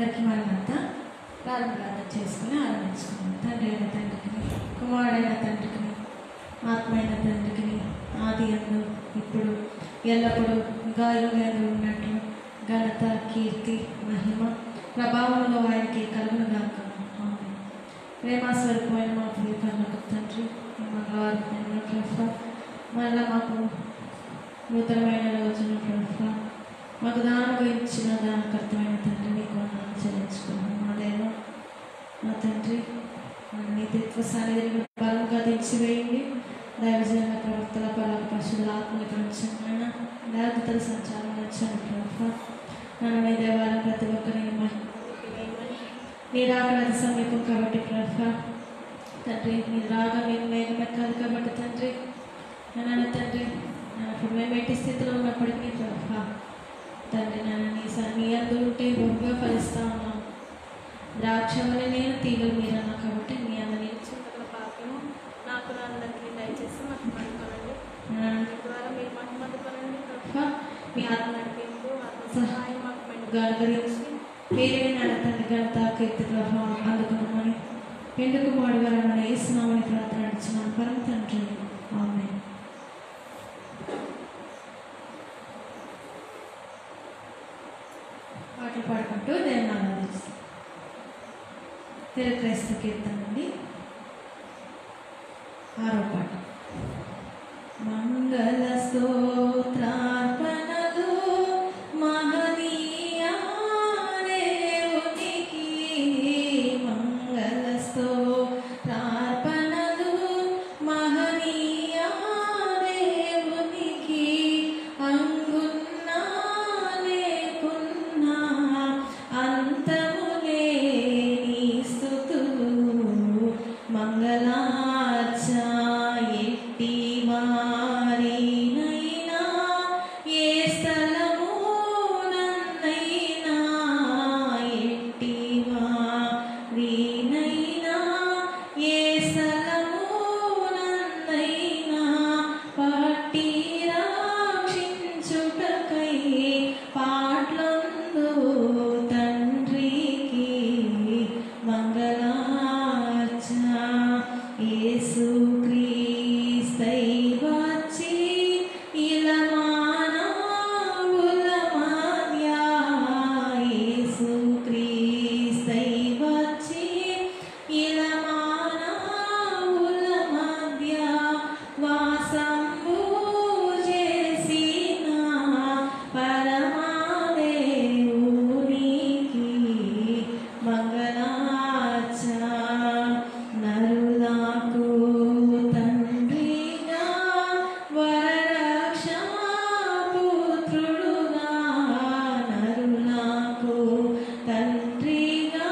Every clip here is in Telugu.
అందరికీ మనంతా ప్రారంభాలు చేసుకుని ఆరంభించుకున్నాం. తండ్రి అయిన తండ్రికి, కుమారుడైన తండ్రికి, ఆత్మ అయిన తండ్రికి, ఆది అందు ఇప్పుడు ఎల్లప్పుడూ గాలిలో ఉన్నట్లు ఘనత, కీర్తి, మహిమ, ప్రభావంలో ఆయనకి కలుగునుగాక. ప్రేమాస్వరూపమైన మా ప్రియపరలోకపు తండ్రి, మంగళవారం ప్రభా మళ్ళా మాకు నూతనమైన రోజున ప్రభా మాకు దానం ఇచ్చిన దానకర్తమైన తండ్రి నీకు వందనాలు చెల్లించుకున్నాను. మా దేవ, మా తండ్రి నీ దిత్వ సానిధిని బలంగా తెచ్చివేయండి. దైవజన ప్రవక్తల పరాల పశువుల ఆత్మల ప్రపంచమైన దేవతల సంచారం వచ్చాను ప్రభా. నన్ను నీ దేవాలయం ప్రతి ఒక్కరిని నీ రాకడ సమీపం కాబట్టి ప్రభా తండ్రి, నీ రాగా మేము మేఘమెక్కాలి కాబట్టి తండ్రి, నన్ను తండ్రి ఇప్పుడు మేము ఎట్టి స్థితిలో ఉన్నప్పటికీ ప్రభా తండ్రి నన్ను నీ అందు ఉంటే బొగ్గుగా ఫలిస్తూ ఉన్నాం. ద్రాక్షమని నేను తీగలు మీరన్నా కాబట్టి మీ అందరి చింతల పాపము నాకు అందరికీ దయచేసి మహిమపడుకోనండి. ద్వారా మీరు మహిమపడుకోనండి ప్రభా. మీ ఆత్మ నడిపింపు, ఆత్మ సహాయం మాకు మెండుగా అనుగ్రహించి మీరే నన్ను తండ్రి ఘనత, కీర్తి, ప్రభావం అందుకున్నామని ఎందుకు మాడుగారని వేస్తున్నామని ప్రార్థన నడిచినాను పరమ తండ్రి. ఆమేన్. పాటలు పాడుకుంటూ దేవుని ఆరాధిస్తాం. తెలుగు క్రైస్తవ కీర్తన నుండి 6వ పాట. మంగళ స్తోత్రార్పణలు మహనీయ దేవునికి, మంగళ స్తోత్రార్పణలు మహనీయ దేవునికి, అంగున్నా లేకున్నా అంతము లేని స్తుతులు మంగళార్చ ఎట్టి వారినైనా ఏ స్థలము నన్నైనా ఎట్టి వారినైనా ఏ స్థలము నన్నైనా పట్టి రక్షించుటకై పాట్లందు తండ్రికి మంగళార్చ యేసు క్రీస్తై వచ్చి ఇలమానవుల మధ్య, యేసు క్రీస్తై వచ్చి ఇలమానవుల మధ్య వాసంబు చేసిన పరమదేవునికి మంగళార్చ నరులకు తండ్రిగా వరరక్షపుత్రుడుగా, నరులకు తండ్రిగా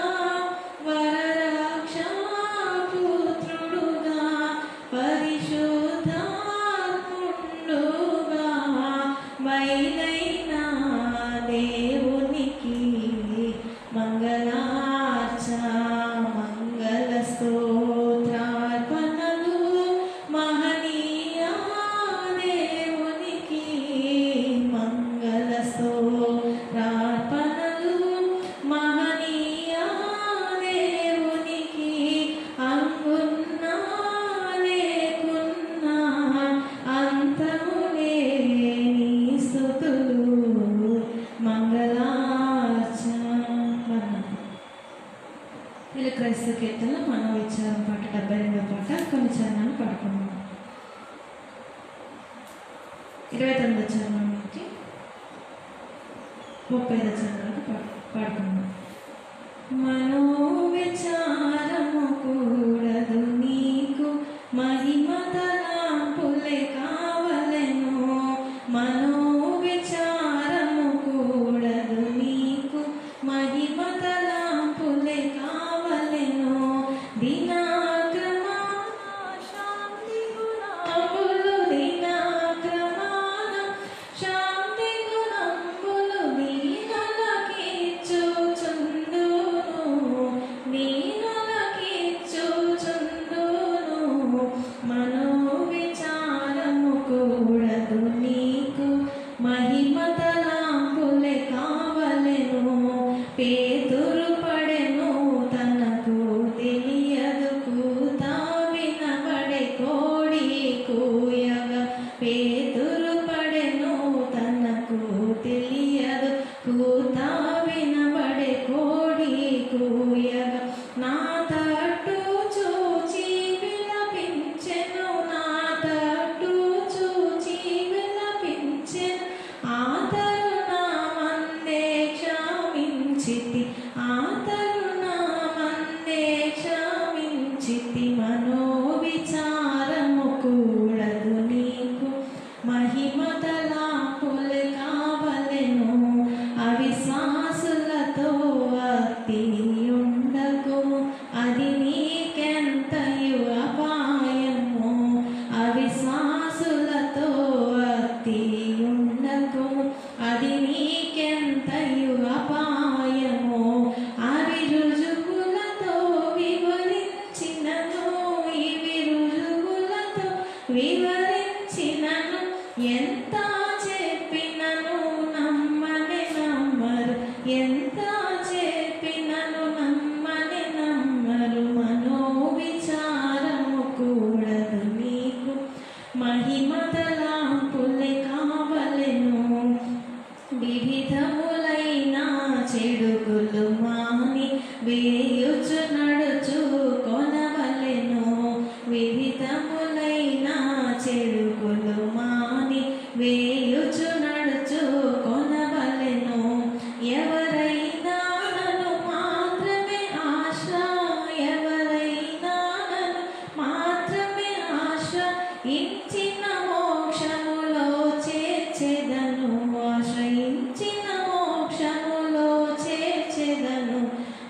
వరరక్షపుత్రుడుగా, పరిశుద్ధాత్ముడుగా మైలైన దేవునికి మంగళార్చ. మంగళ స్తోత్రార్పణలు మహనీయ దేవునికి, మంగళ స్తోత్రార్పణలు మహనీయ దేవునికి, అంగున్నా లేకున్నా అంతము లేని స్తుతులు మంగళార్చ. తెలుగు క్రైస్తవ కీర్తనలో మనం విచారం పాట 72వ పాట. కొన్ని చరణాలు పాడుకున్నాం. 29వ చరణం నుంచి 35వ చరణాలకు పాడుకున్నాం. మనోవిచారము కూడదు నీకు, మహిమ తలంపులే కావలెను. మనోవిచారము కూడదు నీకు, మహిమ తలంపులే కావలెను. దినాక్రమాన శాంతి గుణములు, దినాక్రమాన శాంతి గుణములు దీనల వివరించినను ఎంత చెప్పినను నమ్మని నమ్మరు, ఎంత చెప్పినను నమ్మని నమ్మరు. మనోవిచారము కూడదు నీకు, మహిమ తలాంపులే కావలెను. వివిధములైన చెడుగులు మాని వేయుచు నడుచు కొనవలెను. వివిధములైన చెడుగులు మాని వేయుచు నడుచు కొనవలెను. ఎవరైనా నన్ను మాత్రమే ఆశ, ఎవరైనా నన్ను మాత్రమే ఆశ ఇచ్చిన మోక్షములో చేర్చెదను, ఆశ్రయించిన మోక్షములో చేర్చెదను.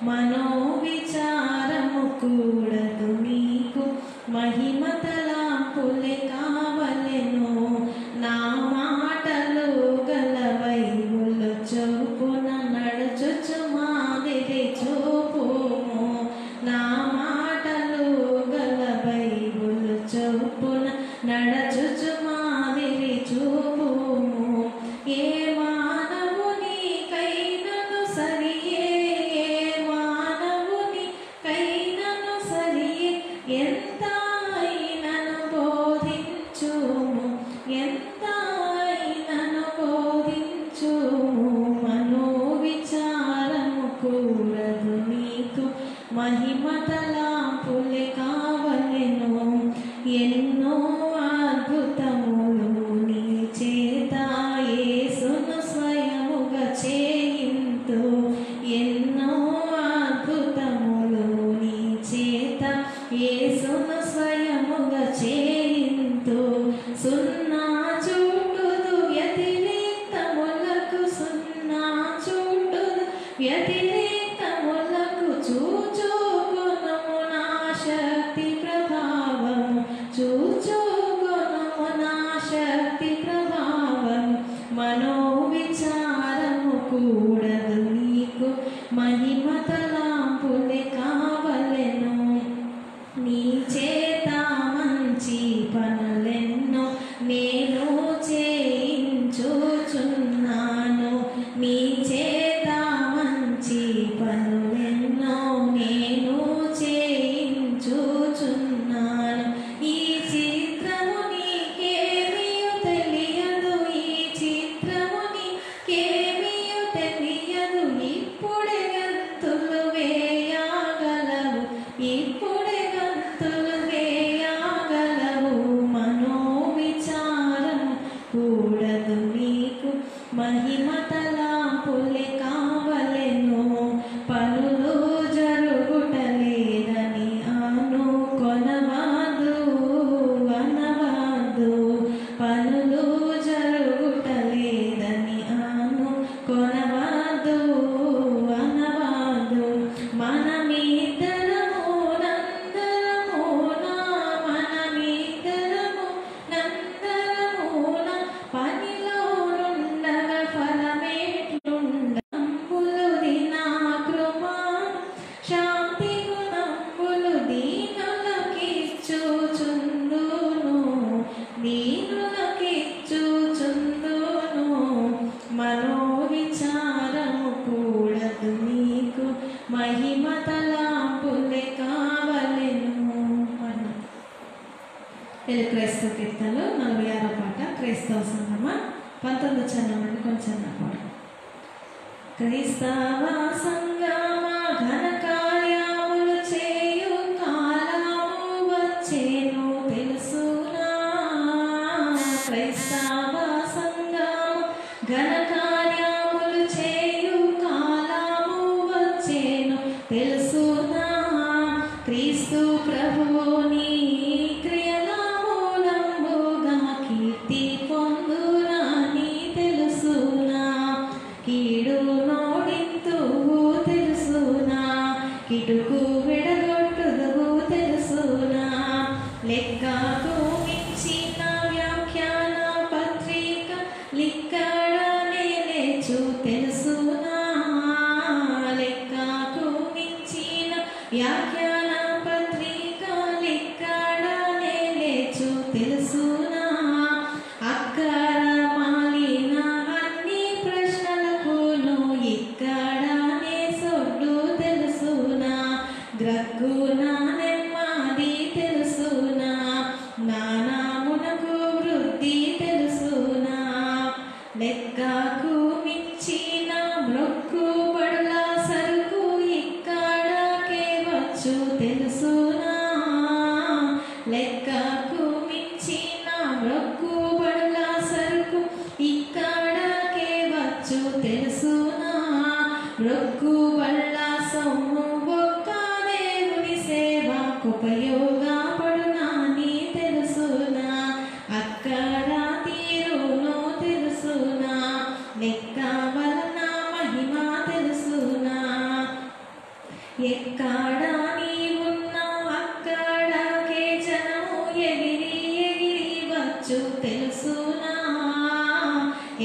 మనోవిచారము కూడదు నీకు, మహిమ తలాంపులే కావలెను. నా మాటలు గల బైబిలు చొప్పున నడుచుచు మాదిరి చూపుము. నా మాటలు గల బైబిలు చొప్పున నడుచుచు మాదిరి చూపుము. ఏ మానవునికైనను సరియే, ఏ మానవునికైనను సరియే, ఎంత అయినను బోధించుము, ఎంత అయినను బోధించుము. మనోవిచారము కూడదు నీకు, మహిమ తలాంపులే కావలెను. ఎన్నో అద్భుతములు నీ చేత యేసును స్వయముగా చేయింతు, ఎన్నో అద్భుతములు నీ చేత యేసును స్వయముగా చేయింతు. సున్నా చూడుదు వ్యతిరేక్తములకు, సున్నా చూడుదు వ్యతిరేక్తములకు చూచుకొనుము నా శక్తి ప్రభావము, చూచుకొనుము నా శక్తి ప్రభావము. మనోవిచారము కూడదు నీకు, మహిమ తలాంపులే కావలెను. నీ చేత మంచి పనులెన్నో నేను చేయించుచున్నాను, నీ చేత మంచి పనులెన్నో నేను చేయించుచున్నాను. ఈ చిత్రము నీకేమియు తెలియదు, ఈ చిత్రము నీకేమియు తెలియదు. ఇప్పుడే గంతులు వేయగలవు, ఇప్పుడే గంతులు వేయగలవు. మనోవిచారము కూడదు నీకు, మహిమ తలాంపులే కావలెను. పనులు జరుగుటలేదని అను కొనవద్దు, అనవద్దు. పనులు జరుగుటలేదని అను కొనవద్దు, అనవద్దు. మనమిద్దరము నందరమునా, మనమిద్దరము నందరమునా పనిలో నుండగా ఫలమేట్లుండ. నంబులు దినా కృపాను శాంతి గుణంబులు దీనులకిచ్చుచుందును, దీనులకిచ్చుచుందును. మనోవిచారము కూడదు నీకు, మహిమ తలాంపులే కావలెను. ఇది క్రైస్తవ కీర్తనలు 46వ పాట. క్రైస్తవ సంగమ 19 చరణం నుండి కొంచెం పాట. క్రైస్తవ సంగమ ఘన కార్యములు చేయు కాలము వచ్చేను తెలుసునా. క్రైస్తవ సంగమ ఘన కార్యములు చేయు కాలము వచ్చేను తెలుసునా. క్రీస్తు ప్రభువుని క్రియల మూలంబుగా కీర్తి పొందునని తెలుసునా. కీడు నోడింతువు తెలుసునా, కిటుకు విడగొట్టుదువు తెలుసునా. లెక్కకు మించిన మొక్కుబడుల సరుకు ఇక్కడకే వచ్చు తెలుసునా. మొక్కుబడుల సొమ్ము ఒక్క దేవుని సేవకు ఉపయోగపడునని తెలుసునా. అక్కడ తీరును తెలుసునా. లెక్క వలన మహిమ తెలుసునా. ఎక్కడ నీవున్నా అక్కడకే జనము ఎగిరి ఎగిరి వచ్చు తెలుసునా.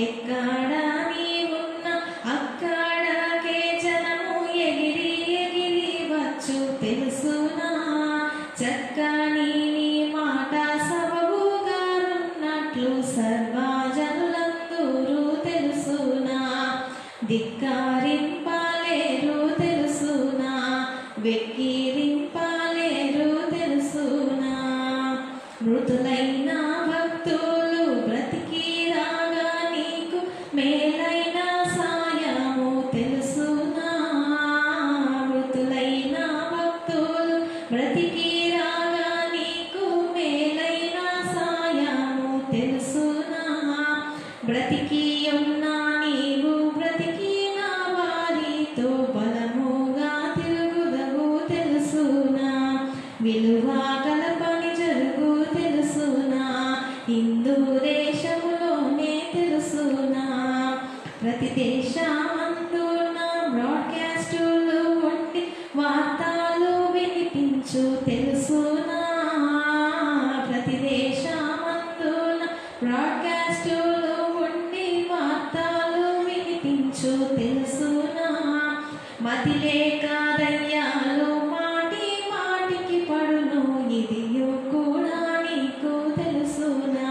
ఎక్కడ నీవున్నా అక్కడకే జనము ఎగిరి ఎగిరి వచ్చు తెలుసునా. చక్కని నీ మాట సబబుగానున్నట్లు సర్వజనులందరూ తెలుసునా. ధిక్కరింపలేరు తెలుసునా. వెక్కిరింపలేరు తెలుసునా. మృతులైన భక్తులు బ్రతికి రాగా నీకు మేలైన సాయము తెలుసునా. మృతులైన భక్తులు బ్రతికి రాగా నీకు మేలైన సాయము తెలుసునా. బ్రతికి ఉన్న నీవు బ్రతికిన వారితో బలముగా తిరుగుదవు తెలుసునా. విలువ గల పని జరుగు తెలుసునా. హిందూ దేశములోనే తెలుసునా. ప్రతి దేశమందున బ్రాడ్కాస్టులు ఉండి వార్తలు వినిపించు తెలుసునా. ప్రతి దేశమందున బ్రాడ్కాస్టులు ఉండి వార్తలు వినిపించు తెలుసునా. మతి లేక దయ్యాలు మాటి మాటికి పడును ఇదియు కూడా నీకు తెలుసునా.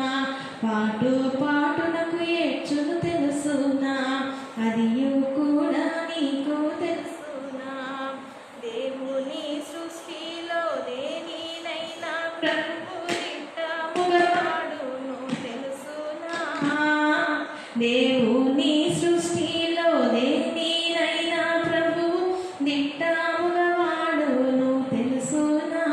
పాటు పాటునకు ఏడ్చును తెలుసునా. అదియు కూడా నీకు తెలుసునా. దేవుని సృష్టిలో దేనినైనా ప్రభువు దిట్టముగవాడును తెలుసునా. దేవుని సృష్టిలో దేనినైనా ప్రభువు దిట్టముగవాడును తెలుసునా.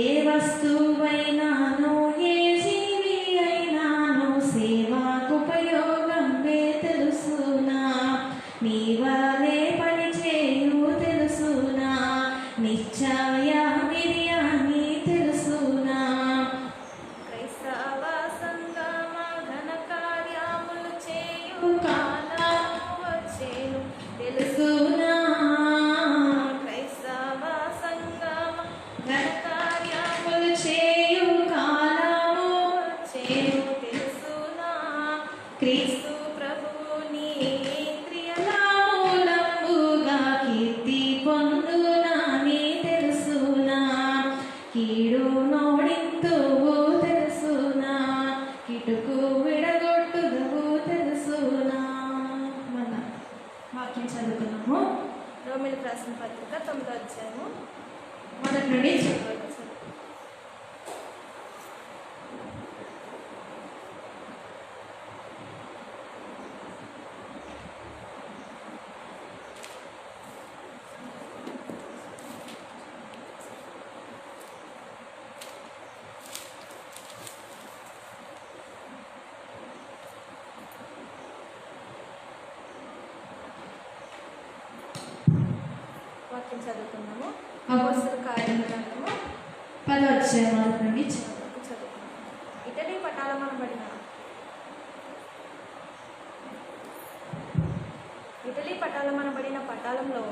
ఏ వస్తువైనాను ఏ జీవి అయినాను సేవకు ఉపయోగమే తెలుసునా. నీ వలే పని చేయు తెలుసునా. నిశ్చయ మిర్యాని తెలుసునా. క్రైస్తవ సంగమ ఘన కార్యములు చేయు కాలము వచ్చేను తెలుసునా. క్రైస్తవ సంగమ ఘన కార్యములు చేయు కాలము వచ్చేను తెలుసునా. క్రీస్తు ప్రభువుని క్రియల మూలముగా కీర్తి పొందునని తెలుసునా. కీడు నోడింతువు తెలుసునా. కిటుకు విడగొట్టుదవు తెలుసునా. మన వాక్యం చదువుకున్నాము. రోమిలకు రాసిన పత్రిక 9వ అధ్యాయము మొదటి నుండి వాక్యం చదువుకున్నాము. అపోస్తలుల కార్యముల గ్రంథము 10వ అధ్యాయం మొదటి నుండి చదువుకున్నాము. ఇటలీ పటాలమనబడిన పటాలంలో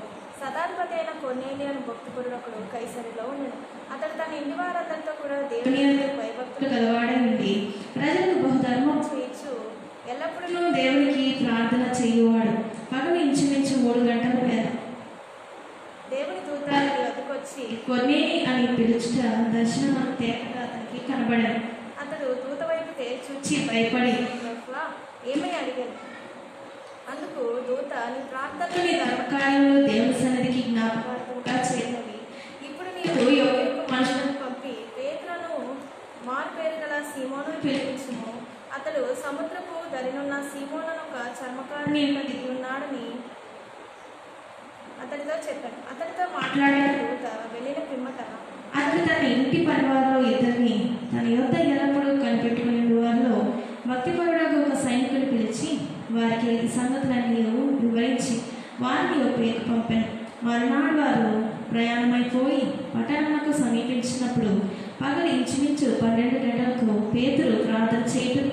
శతాధిపతి అయిన కొర్నేలి అని భక్తిపరుడొకడు కైసరిలో ఉండెను. అతడు తన ఇంటి వారందరితో కూడా దేవుని భయభక్తులు గలవాడై ఉండి ప్రజలకు బహుధర్మం చేయించు ఎల్లప్పుడూ దేవునికి ప్రార్థన చేయువాడు. పగలు ఇంచుమించు 3 గంటల వేళ దేవుని దూత వద్దకొచ్చి కొర్నేలి అని పిలుచుట దర్శనం తేటగా అతనికి కనబడాడు. అతడు దూత వైపు తేల్చి భయపడి ఏమై అడిగాడు. అందుకు దూత నీ ప్రార్థనలు ధర్మకార్యంలో దేవుని సన్నిధికి జ్ఞాపకంగా చేరినవి. ఇప్పుడు నీవు మనుషులను పంపి పేతురును మార్పేరు గల సీమోను పిలిపించుము. అతడు సముద్రపు దరినున్న సీమోనును ఒక చర్మకారుని దిగి ఉన్నాడని అతడితో చెప్పాడు. అతడితో మాట్లాడిన దూత వెళ్ళిన పిమ్మట అతడు తన ఇంటి పరివారంలో 2 పగలు ఇంచుమించు 12 గంటలకు పేతురు ప్రార్థన చేయటం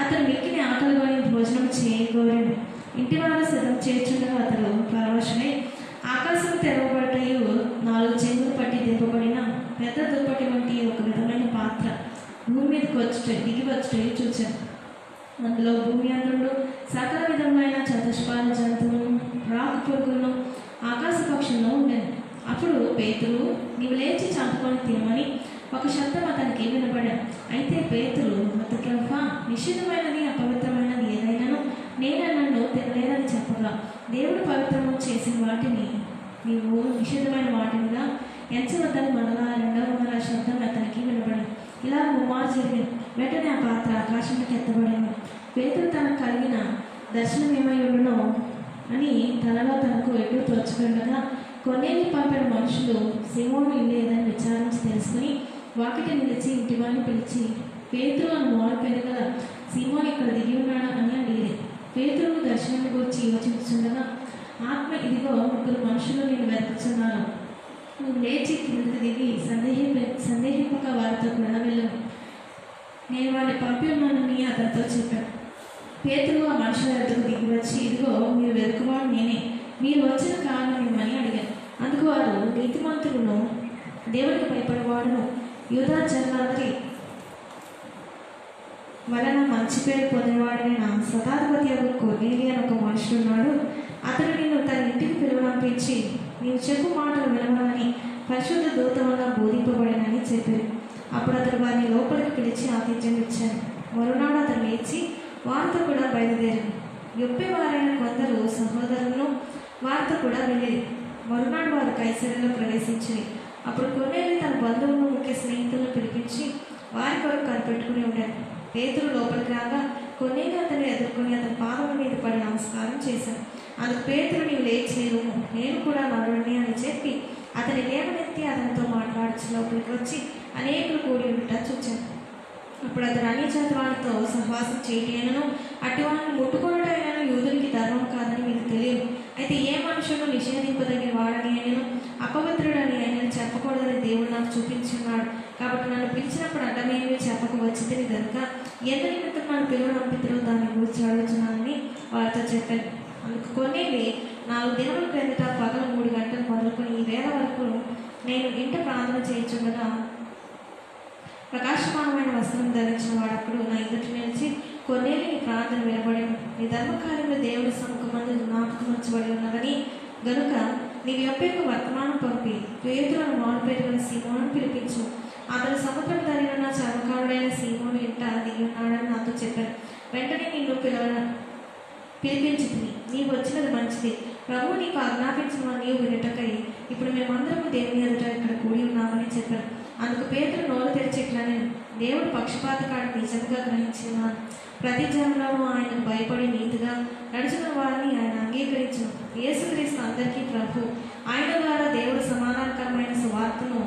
అతను మిక్కిని ఆకలిగొని భోజనం చేయగోరాడు. ఇంటి వారు సిద్ధం చేర్చుండగా అతడు పరవశమై ఆకాశం తెరవబడటయు 4 చెంగులు పట్టి దింపబడిన పెద్ద దుప్పటి వంటి ఒక విధమైన పాత్ర భూమి మీదకి దిగి వచ్చటయు చూచాను. అందులో భూమి అందులో సకల విధమైన చతుష్పాద జంతువులను రాకు పురుగులను ఆకాశ పక్షులను ఉండేది. అప్పుడు పేతురు, నీవు లేచి చంపుకొని తినమని ఒక శబ్దం అతనికి వినబడాడు. అయితే పేతురు, ప్రభువా, నిషిద్ధమైనది అపవిత్రమైనది ఏదైనాను నన్ను తినలేదని చెప్పగా, దేవుడు పవిత్రము చేసిన వాటిని నీవు నిషిద్ధమైన వాటినిగా ఎంచవద్దని మరలా 2వ శబ్దం అతనికి వినబడింది. ఇలా 3 మార్లు జరిగింది. వెంటనే ఆ పాత్ర ఆకాశంలోకి ఎత్తబడింది. పేతురు తనకు కలిగిన దర్శనం ఏమై ఉండునో అని తనలో తనకు ఎటు తోచుకుండగా, కొన్నేళ్ళు పంపిన మనుషులు సీమోను ఇల్లు ఏదని విచారించి తెలుసుకుని వాకిట నిలిచి ఇంటి వారిని పిలిచి, పేతురు అని మోడ పేరు గల సీమోను ఇక్కడ దిగి ఉన్నాడా అని అడిగింది. పేతురు దర్శనాన్ని గురించి యోచించుండగా, ఆత్మ, ఇదిగో 3 మనుషులు నేను వెతుకుతున్నాను. నువ్వు లేచి కిందకి దిగి సందేహింపక వారితో కూడా వెళ్ళను. నేను వారిని పంపి ఉన్నానని అతనితో చెప్పాను. పేతురు ఆ మనుషుల వద్దకు దిగి వచ్చి, ఇదిగో మీరు వెతుకువాడు నేనే, మీరు వచ్చిన కారణం ఏమని అడిగారు. అందుకు వారు, నీతిమంతులను, దేవుడికి భయపడేవాడును, యూదా జనులందరి వలన మంచి పేరు పొందినవాడైన శతాధిపతి కొర్నేలి అని ఒక మనుషుడున్నాడు. అతడు నేను తన ఇంటికి పిలువనంపించి, నీవు చెప్పు మాటలు వినవని పరిశుద్ధ దూత వల్ల బోధింపబడినని చెప్పారు. అప్పుడు అతడు వారిని లోపలికి పిలిచి ఆతిథ్యం ఇచ్చాను. మరునాడు అతను లేచి వారితో కూడా బయలుదేరాడు. యొప్పే వారైన కొందరు సహోదరులను వారితో కూడా వెళ్ళేది. మరునాడు వారు కైసరలో ప్రవేశించింది. అప్పుడు కొర్నేలి తన బంధువులను, ముఖ్య స్నేహితులను పిలిపించి వారి కొరకు కనిపెట్టుకుని ఉండాడు. పేతురు లోపలికి రాగా కొన్నేళ్ళు అతను ఎదుర్కొని అతని పాదం మీద పడి నమస్కారం చేశాను. అందుకు పేతురు, నీవు లేచేరు, నేను కూడా నడుని అని చెప్పి అతని లేవనెత్తి అతనితో మాట్లాడుచు లోపలికి వచ్చి అనేకులు కూడి ఉంట చూచాను. అప్పుడు అతను అన్ని జాతులతో సహవాసం చేయటైనను అటువాన్ని ముట్టుకోవటైనను యూదునికి ధర్మం కాదని మీకు తెలియదు. అయితే ఏ మనుషులను నిషేధింపదగిన వాడని అయినను అపవిత్రుడని అయినను చెప్పకూడదని దేవుడు నాకు చూపించున్నాడు. కాబట్టి నన్ను పిలిచినప్పుడు అడ్డమేమి చెప్పక వచ్చింది కనుక ఎంత నిమిత్తం నన్ను పిలువనంపితులు దాన్ని గురించి అడుగుతున్నానని వారితో చెప్పాను. అందుకు కొన్నేళ్ళు 4 దినముల క్రిందట పగలు 3 గంటలు మొదలుకొని ఈ వేళ వరకు నేను ఇంట ప్రార్థన చేయించుండగా ప్రకాశమానమైన వస్త్రం ధరించిన వాడప్పుడు నా ఎదుట నిలిచి, కొన్నేళ్ళు నీ ప్రార్థన వినబడేను, నీ ధర్మకార్యంలో దేవుడి సముఖమందు జ్ఞాపకం ఉంచబడి ఉన్నదని గనుక నీవు యొప్పేకు వర్తమానం పంపి పేతురు మౌన పేరు గల సీమోను పిలిపించు. అతను సముద్రం ధరిన చర్మకారుడైన సీమోను ఇంట దిగి ఉన్నాడని నాతో చెప్పాను. వెంటనే నిన్ను పిలిపించుకుని, నీవు వచ్చినది మంచిది, ప్రభువు నీకు ఆజ్ఞాపించిన నీవు వినటకై ఇప్పుడు మేమందరము దేవుని ఎదుట ఇక్కడ కూడి ఉన్నామని చెప్పాను. అందుకు పేతురు నోరు తెరిచి ఇట్లా, నేను దేవుడు పక్షపాతకాన్ని నిజంగా గ్రహించినాను. ప్రతి జనంలోనూ ఆయనకు భయపడి నీతిగా నడుచుకున్న వారిని ఆయన అంగీకరించను. యేసుక్రీస్తు అందరికీ ప్రభు. ఆయన ద్వారా దేవుడు సమాధానకరమైన సువార్తను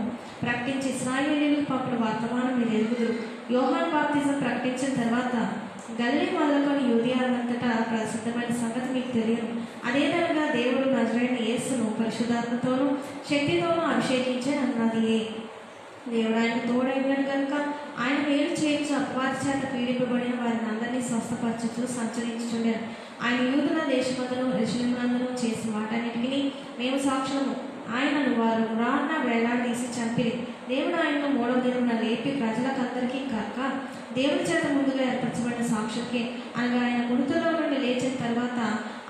ప్రకటించి ఇశ్రాయేలీయులకు పంపిన వర్తమానం మీరు ఎరుగుదురు. యోహాను బాప్తిజం ప్రకటించిన తర్వాత గలిలీ మొదలుకొని యూదయలంతటా ప్రసిద్ధమైన సంగతి మీకు తెలియదు. అదేదనగా దేవుడు నజరైన యేసును పరిశుద్ధాత్మతోనూ శక్తితోనూ అభిషేకించనన్నది. దేవుడు ఆయన తోడైనాడు కనుక ఆయన మేలు చేయించు అపవాది చేత పీడింపబడిన వారిని అందరినీ స్వస్థపరచుతూ సంచరించుచుండారు. ఆయన యూదుల దేశమందును యెరూషలేమునందును చేసిన వాటన్నిటికీ మేము సాక్షులము. ఆయనను వారు రాన్న వేలాడదీసి చంపిరి. దేవుడు ఆయనను 3వ దినమున లేపి ప్రజలకందరికీ కాక దేవుడి చేత ముందుగా ఏర్పరచబడిన సాక్షులకే, అనగా ఆయన మృతుల్లో నుండి లేచిన తర్వాత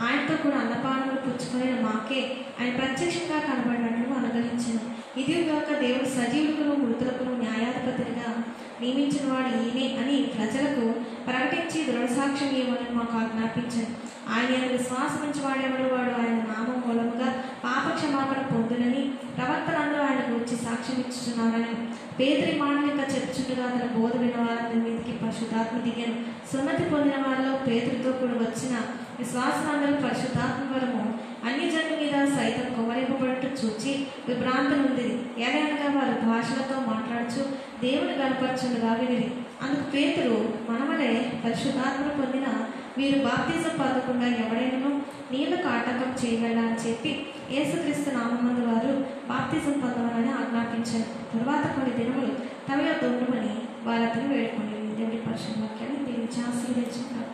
ఆయనతో కూడా అన్నపానములు పుచ్చుకొని మాకే ఆయన ప్రత్యక్షంగా కనబడినట్లు అనుగ్రహించాను. ఇదిగాక దేవుడు సజీవులకును మృతులకును న్యాయాధిపతిగా నియమించిన వాడు ఈయనే అని ప్రజలకు ప్రకటించి దృఢ సాక్ష్యం ఇవ్వమని మాకు ఆజ్ఞాపించాను. ఆయన విశ్వాసమించి వాడేవాడు వాడు ఆయన నామం మూలముగా పాప క్షమాపణ పొందునని ప్రవక్తలందరూ ఆయన గురించి సాక్ష్యం ఇచ్చుతున్నారని పేతురి మాటలు ఇంకా చెప్పుచుండగా అతను బోధ విన్న వారందరి మీదకి పరిశుద్ధాత్మ దిగాను. సున్నతి పొందిన వారిలో పేతురితో కూడా వచ్చిన విశ్వాసులందరూ పరిశుద్ధాత్మ వరము అన్ని జనుల మీద సైతం కుమరింపబడుతూ చూచి విభ్రాంతి ఉంది. ఏదైనా వారు భాషలతో మాట్లాడుచు దేవుని కనపరచుండగా వినిరి. అందుకు పేతురు, మనవలే పరిశుద్ధాత్మను పొందిన వీరు బాప్తిజం పొందకుండా ఎవడైనా నీళ్లకు ఆటంకం చేయగలడా అని చెప్పి యేసుక్రీస్తు నామమందు వారు బాప్తిజం పొందవాలని ఆజ్ఞాపించారు. తరువాత కొన్ని దినములు తమ యొద్ద ఉండమని వారందరూ వేడుకొని దేవుడి పరిశుద్ధ వాక్యాన్ని దీవించి ఆశీర్వదించుకున్నారు.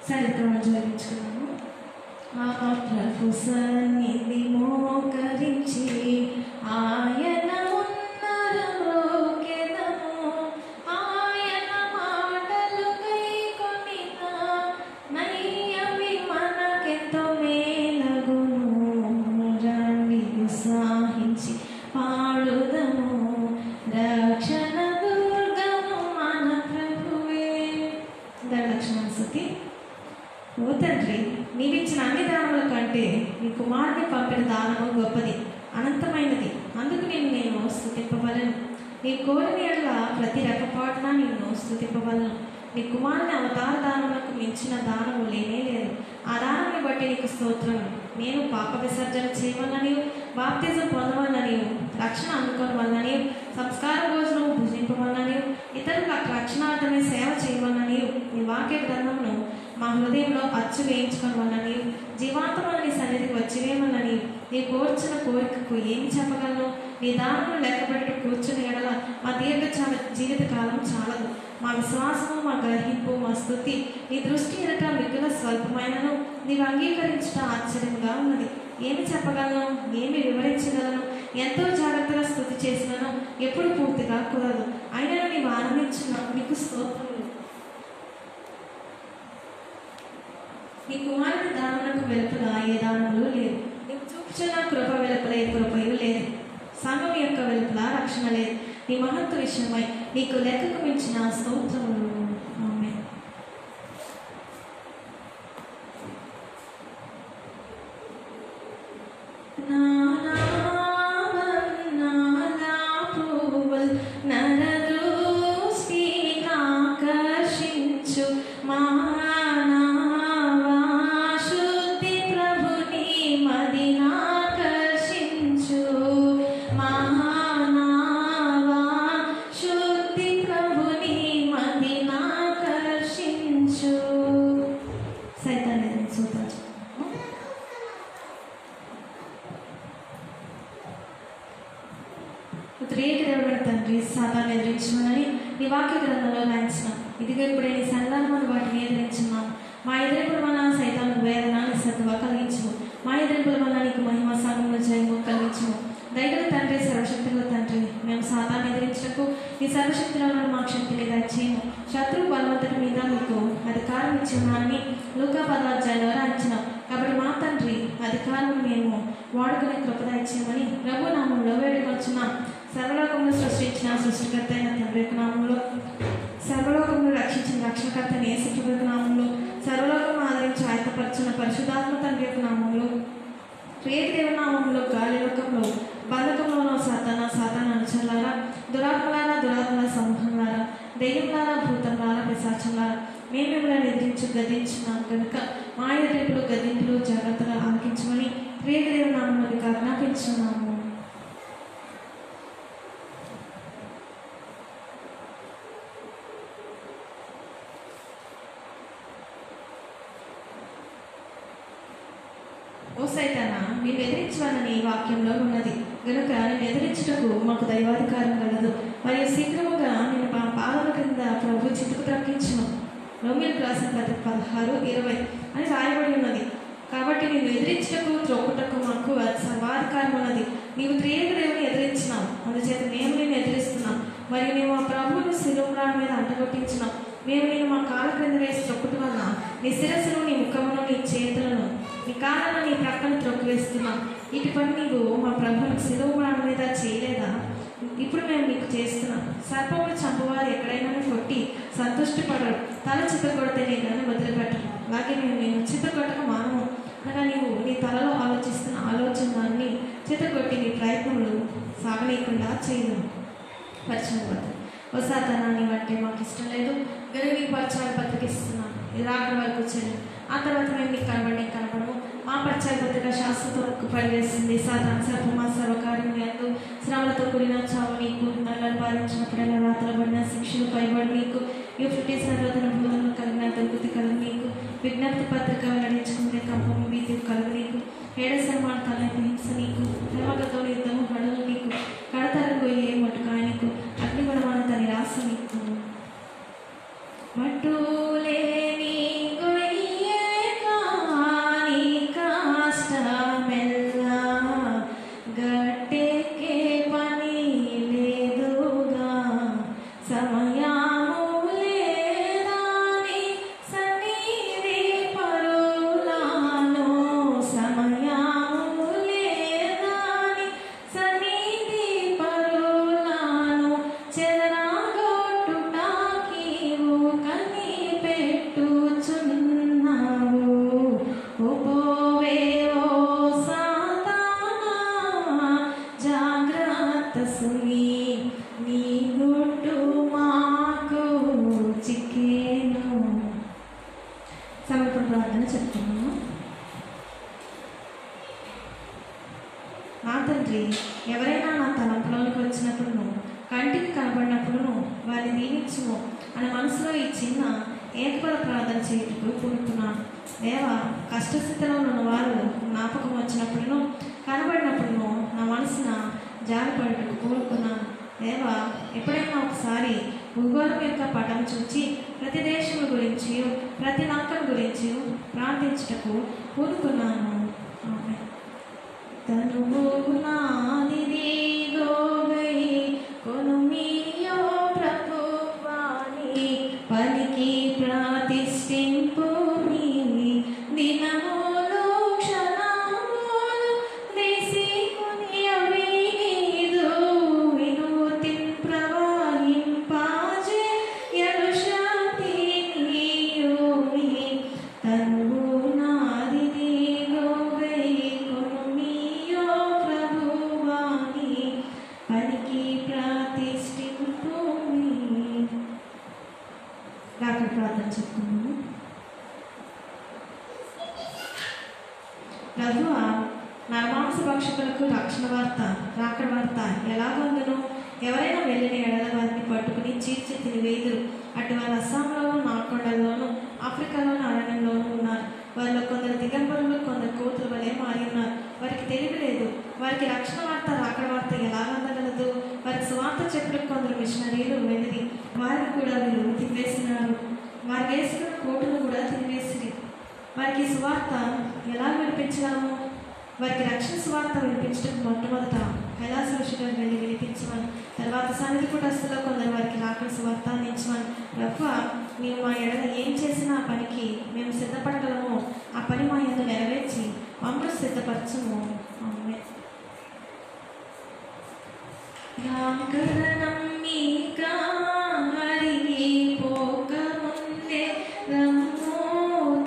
చరిత్ర జరిగించుకున్నాము. ఆ ప్రభు సన్నిధి మోకరించి ఆయన ఉన్నరమోకెదము, ఆయన మాటలు గైకొనిన నయ్యవి మనకెంతో మేలగును. రండి ఉత్సాహించి పాడుదము, రక్షణ దుర్గము మన ప్రభువే. దక్షిణాసతి, ఓ తండ్రి, నీవిచ్చిన అన్ని దానముల కంటే నీ కుమారుని పంపిన దానము గొప్పది, అనంతమైనది. అందుకు నేను స్తుతింపవలను. నీ కోరిన ఎడల ప్రతి రెప్పపాటున నిన్ను స్తుతింపవలను. నీ కుమారుని అవతార దానములకు మించిన దానము లేనే లేదు. ఆ దానాన్ని బట్టి నీకు స్తోత్రము. నేను పాప విసర్జన చేయవలనని, బాప్తిజం పొందవలనని, రక్షణ అందుకోవాలని, సంస్కార భోజనము భుజింపవలనని, ఇతరులకు రక్షణార్థమే సేవ చేయవలనని, నీ వాక్య గ్రంథమును మా హృదయంలో అచ్చు వేయించుకోవాలని, జీవాంతమైన నీ సన్నిధికి వచ్చివేమని నీ కోర్చిన కోరికకు ఏమి చెప్పగలను? నీ దానములు లెక్కబెట్టి కూర్చుని ఎడల మా దీర్ఘ జీవితకాలం చాలదు. మా విశ్వాసము, మా గ్రహింపు, మా స్తుతి నీ దృష్టి ఎదుట మిగుల స్వల్పమైనను నీవు అంగీకరించట ఆశ్చర్యంగా ఉన్నది. ఏమి చెప్పగలను? ఏమి వివరించగలను? ఎంతో జాగ్రత్తగా స్తుతి చేసినను ఎప్పుడు పూర్తిగా కుదరదు. అయినా నీవు ఆనందించిన నీకు స్తోత్రములు. నీ కుమారుని దానములకు వెలుపల ఏ దానములు లేవు. నీకు చూపుచున్న కృప వెలుపల ఏ కృపయు లేదు. సంఘం యొక్క వెలుపల రక్షణ లేదు. నీ మహత్వ విషయమై నీకు లెక్కకు మించిన స్తోత్రములు. ఆమేన్. తండ్రి, సాతాన్ని ఎదిరించమని నీ వాక్య గ్రంథంలో రాయించినాం. ఇదిగా ఇప్పుడే నీ సంధానమును వాటిని ఎదిరించున్నాం. మా ఎదిరింపుల వలన సైతాను వేదన నిస్సత్తువ కలిగించము. మా ఎదిరింపుల వలన నీకు మహిమ సాగముల జయము కలిగించము. దయగల తండ్రి, సర్వశక్తుల తండ్రి, మేము సాతాన్ని ఎదిరించటకు నీ సర్వశక్తులను మాకు శక్తిని దయచేయము. శత్రువు బలవంతుడి మీద మీకు అధికారం ఇచ్చున్నానని లూకా 10 రాయించినాం. కాబట్టి మా తండ్రి, అధికారం మేము వాడుకునే కృప దయచేయమని ప్రభు నామంలో వేడుకొచ్చున్నాం. సర్వలోకంలో సృష్టించిన సృష్టికర్త అయిన తండ్రి యొక్క నామంలో, సర్వలోకంలో రక్షించిన రక్షణకర్త యేసు ప్రభు యొక్క నామంలో, సర్వలోకం ఆదరించి ఆయతపరచిన పరిశుద్ధాత్మ తండ్రి యొక్క నామంలో, ప్రియదేవుని నామంలో, గాలిలోకంలో బంధకంలోనో సాతాన అనుచరులారా, దురాత్మల సమూహంలారా, దెయ్యములారా, భూతంలారా, పిశాచంలారా, మేము మిమ్మల్ని ఎదిరించి గద్దించున్నాం కనుక మా ఎదిరింపులు గద్దింపులు జాగ్రత్తగా ఆలకించమని ప్రియదేవుని నామంలో మీకు ఆజ్ఞాపించున్నాము. ఓ సైతానా, నేను ఎదిరించాలని వాక్యంలో ఉన్నది గనుక నేను ఎదిరించుటకు మాకు దైవాధికారం కలదు. మరియు శీఘ్రముగా నేను మా పాదముల క్రింద ప్రభు చితుకు తగ్గించును. రోమీయులకు రాసిన పత్రిక 16:20 అని రాయబడి ఉన్నది. కాబట్టి నేను ఎదిరించుటకు త్రొక్కుటకు మాకు సర్వాధికారం ఉన్నది. నీవు త్రియేక దేవుని ఎదిరించినావు, అందుచేత మేము నేను ఎదిరిస్తున్నాం. మరియు మేము ఆ ప్రభువును శిలువ మీద అంటగొట్టించినాం. మేము నేను మా కాళ్ళ క్రింద వేసి త్రొక్కుట వలన నీ శిరస్సును, నీ ముఖమును, నీ చేతులను, నీ కాళ్ళను, నీ ప్రక్కను త్రొక్కివేస్తున్నాం. ఇటు పని నీవు మా ప్రభువును శిలువ మీద చేయలేదా? ఇప్పుడు మేము మీకు చేస్తున్నాం. సర్పములు చంపవారు ఎక్కడైనా కొట్టి సంతృష్టిపడరు, తల చిత్తకొడితే నేను వదిలిపెట్టరు. అలాగే నేను చిత్తకొట్టక మానము అనగా నీవు నీ తలలో ఆలోచిస్తున్న ఆలోచనని చిత్తకొట్టి నీ ప్రయత్నములు సాగలేకుండా చేయదు. పరిచయం పడుతుంది. వసాతనాన్ని బట్టి మాకు ఇష్టం లేదు గనుక నీకు పరిచయాలు పత్రిక ఇస్తున్నాను. ఇది రాకడ వరకు వచ్చాను. ఆ తర్వాత మేము నీకు కనబడము. మా పశ్చాత్తాప శాశ్వతకు పనిచేస్తుంది. సాధారణ సర్వమా సర్వకార్యం ఎందు శ్రమలతో కూడిన చావు నీకు. నల్లని బాధించినప్పుడైనా రాత్రబడిన శిక్షలు పైబడి నీకు. యూఫ్రటీస్ నర్వదన బోధనలు కలిగిన దుర్గతి కలుగు నీకు. విజ్ఞప్తి పత్రిక వెల్లడించుకునే కంపము భీతి కలుగు నీకు. ఏడ సన్మాన తలపు హింస నీకు. ప్రేమగతో యుద్ధము హడులు నీకు. కడతరకు ఏ మటుకాయ నీకు. అగ్నిగుణమాన తన రాస నీకు. మట్టులేని గొయ్యే కాని కష్టమెల్లా గట్టెక్కే పని లేదుగా. సమయము లేదాని సన్నిధి పరులాను. సమయము లేదాని సన్నిధి పరులాను. చెదరగొట్టుటాకీవు కనిపెట్టుచున్నావు. ఓపోవే ఓ సాతానా జాగ్రత్త సుమి. నీ గుట్టు మాకు చిక్కేను. సమర్పణ ప్రార్థన చెప్తున్నాను. నా తండ్రి, ఎవరైనా నా తలంపులోనికి వచ్చినప్పుడు, కంటికి కనబడినప్పుడు వారిని దీవించుము అని మనసులో ఈ చిన్న ఏకపద ప్రార్థన చేయుటకు పూనుకున్నాను. దేవా, కష్టస్థితిలో ఉన్న వారు జ్ఞాపకం వచ్చినప్పుడు, కనబడినప్పుడు నా మనసున జారిపడుటకు పూనుకున్నాను. దేవా, ఎప్పుడైనా ఒకసారి భూగోళం యొక్క పటం చూచి ప్రతి దేశం గురించి, ప్రతి లంకల గురించి ప్రార్థించుటకు పూనుకున్నాను. ఆమేన్. తనుగునాదిదిగో గై కొనుమియో ప్రభువాని పలికి ప్రతిష్ఠింపు నీ దినములు క్షణములు దేశికుని అవినీదు వినూతిన్ ప్రవహింపాజే యడు శాంతి నీయుమి. తనుగునాదిదిగో గై కొనుమియో ప్రభువాని పలికి ప్రతిష్ఠింపు నీ. రాకడ ప్రార్థన చెప్పుకున్నాము. ప్రభువా, నరమాంస భక్షకులకు రక్షణ వార్త, రాకడ వార్త ఎలాగొందును? ఎవరైనా వెళ్ళిన ఎడల వారిని పట్టుకుని చీల్చి తినివేదురు. అటు వారు అస్సాంలోను, నాల్కొండల్లోను, ఆఫ్రికాలోను, అరణ్యంలోనూ ఉన్నారు. వారిలో కొందరు దిగంబరులు, కొందరు కోతుల వలె మారి ఉన్నారు. వారికి తెలివి లేదు. వారికి రక్షణ వార్త, రాకడ వార్త ఎలా అందగలదు? వారికి సువార్త చెప్పుటకు కొందరు మిషనరీలు వెళ్ళి వారిని కూడా వీళ్ళు తినివేసినారు. వారు వేసుకున్న కోటును కూడా తినివేసిరి. వారికి సువార్త ఎలా వినిపించడము? వారికి రక్షణ సువార్త వినిపించడం మొట్టమొదట కైలాసవాసుగా వెళ్ళి వినిపించమని, తర్వాత సన్నిధి కుటస్థులో కొందరు వారికి రాకడ సువార్త అందించమని. ప్రభువా, మేము మా ఎడల ఏం చేసినా ఆ పనికి మేము సిద్ధపడగలమో ఆ పని మా యందు నెరవేర్చి మమ్మల్ని సిద్ధపరచము. ఆమేన్. రాకడనం మీక హరిగి పోక ముందే రమ్మో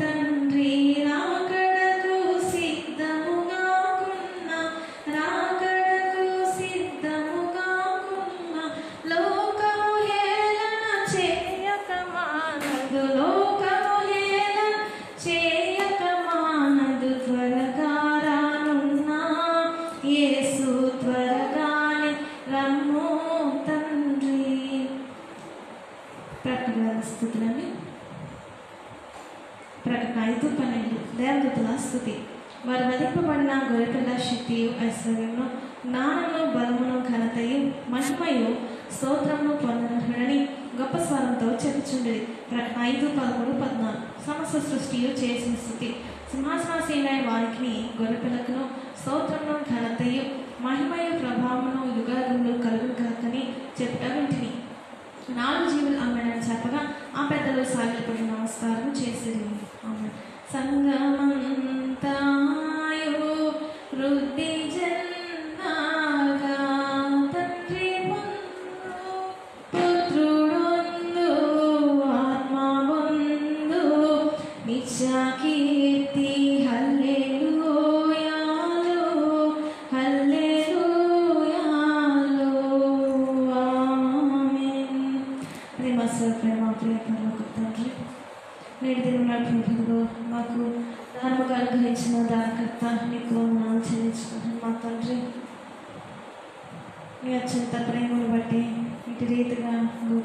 తండ్రి. రాకడకు సిద్ధముగాకున్న, రాకడకు సిద్ధముగాకున్న లోకము హేళన చేయక మానదు. లోకము హేళన చేయక మానదు. త్వరగా రానున్న యేసు త్వరగానే రమ్మో తండ్రి. ప్రకటన స్థుతులని. ప్రకటన 5:12. దేవదూతల స్థుతి. వారు వధింపబడిన గొర్రెపిల్ల శక్తియు ఐశ్వర్యమును జ్ఞానమును బలమును ఘనతయు మహిమయు స్తోత్రమును పొందనని గొప్ప స్వరంతో చెప్పుచుండేది. ప్రకటన 5:13-14. సమస్త సృష్టియు చేసిన స్థుతి. సింహాసనాసీనైన వారికి గొర్రెపిల్లకును స్తోత్రమును ఘనతయు మహిమయు ప్రభావమును యుగాయుగములు కలుగును కాకని చెప్పుట వింటిని. 4 జీవులు ఆమెనని చెప్పగా ఆ పెద్దలు సాగిలపడి నమస్కారం చేసేది. ఆమె సంగమంతాయు వృద్ధి జన్నాగా తండ్రి పొందు పుత్రుడొందు ఆత్మ పొందు నిత్య కీర్తి. హల్లెలూయాలు హల్లెలూయాలు. ఆమేన్. ప్రేమ ప్రేమ ప్రేమ తండ్రి, నేటి దినం ప్రభువు మాకు ధర్మగా అనుగ్రహించి అనుగ్రహించిన దానికర్త నీకు వందనాలు చెల్లించుకుంటున్నాను మా తండ్రి. మీ అత్యంత ప్రేమను బట్టి ఇటు రీతిగా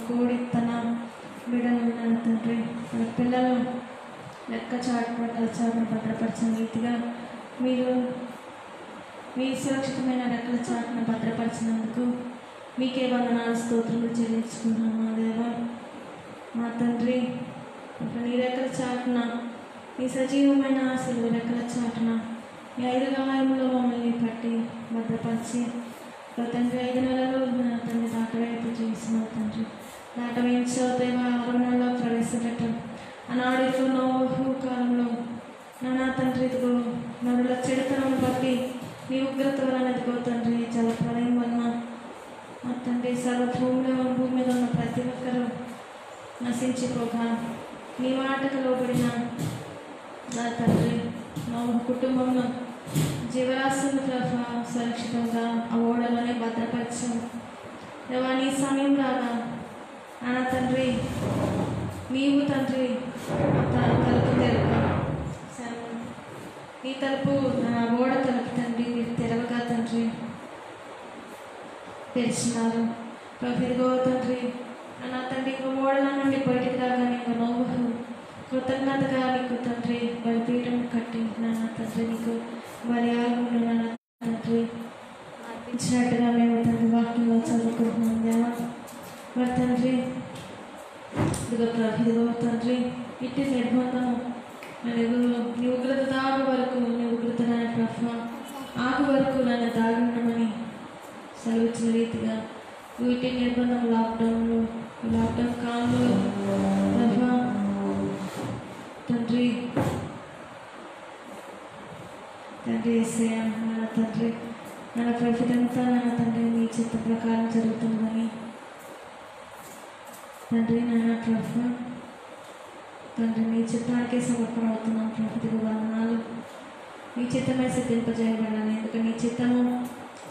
కోడి తన బిడ్డలు ఉన్నాడు తండ్రి. తన పిల్లలు లెక్క చాటును భద్రపరిచిన రీతిగా మీరు మీ సురక్షితమైన రెక్కల చాటును భద్రపరిచినందుకు మీకే వందనాలు స్తోత్రములు చెల్లించుకుంటున్నాను మా దేవా. మా తండ్రి నీ రెక్కల చాటున మీ సజీవమైన సిలువ రెక్కల చాటున ఈ 5 గాయములో మమ్మల్ని పట్టి భద్రపరిచి తండ్రి 5 నెలలు నా తండ్రి దాటవేపు చేసిన తండ్రి దాటవేయించావు దేవా. 6 నెలలో ప్రవేశపెట్టాం ఆనాడు నోహు కాలంలో నా తండ్రి ఇదిగో నరుల చెడుతనం బట్టి నీ ఉగ్రత వలన ఇదిగో తండ్రి జలప్రలయం వలన మా తండ్రి భూమి మీద ఉన్న ప్రతి ఒక్కరూ నశించిపోగా నీ మాటకు లోబడిన నా తండ్రి నా కుటుంబంలో జీవరాశులను సురక్షితంగా ఆ ఓడలోనే భద్రపరిచావు దేవా. నీ సమయం రాగా నా తండ్రి నీవు తండ్రి తలుపు తెరవగా నీ తలుపు నా ఓడ తలుపు తండ్రి మీరు తెరవగా తండ్రి తెరిచినారు ఇదిగో తండ్రి. నా తండ్రి ఓడల నుండి బయటికి రాగా నీకు నోవు కృతజ్ఞతగా నీకు తండ్రి బలిపీఠం కట్టి నా తండ్రి నీకు బలియాగములు నా తండ్రి అర్పించినట్టుగా మేము తండ్రి వాక్యంలో చదువుకుంటున్నాం దేవా. మరి తండ్రి ఇదిగో తండ్రి ఇట్టి నిర్బంధము నీ ఉగ్రత దాగు వరకు నీ ఉగ్రత ఆగు వరకు నన్ను దాగి ఉండమని సెలవిచ్చిన రీతిగా వీటి నిర్బంధం లాక్డౌన్ కాలంలో తండ్రి ఏసయ్య నా తండ్రి నా ప్రతిదంతా నా తండ్రి నీ చిత్త ప్రకారం జరుగుతుందని తండ్రి నాన్న ప్రభు తండ్రి నీ చిత్తానికే సమర్పణ అవుతున్నాం. ప్రభుత్వ వందనాలు. నీ చిత్తమే సిద్ధింపజేయబడాలి. ఎందుకంటే నీ చిత్తము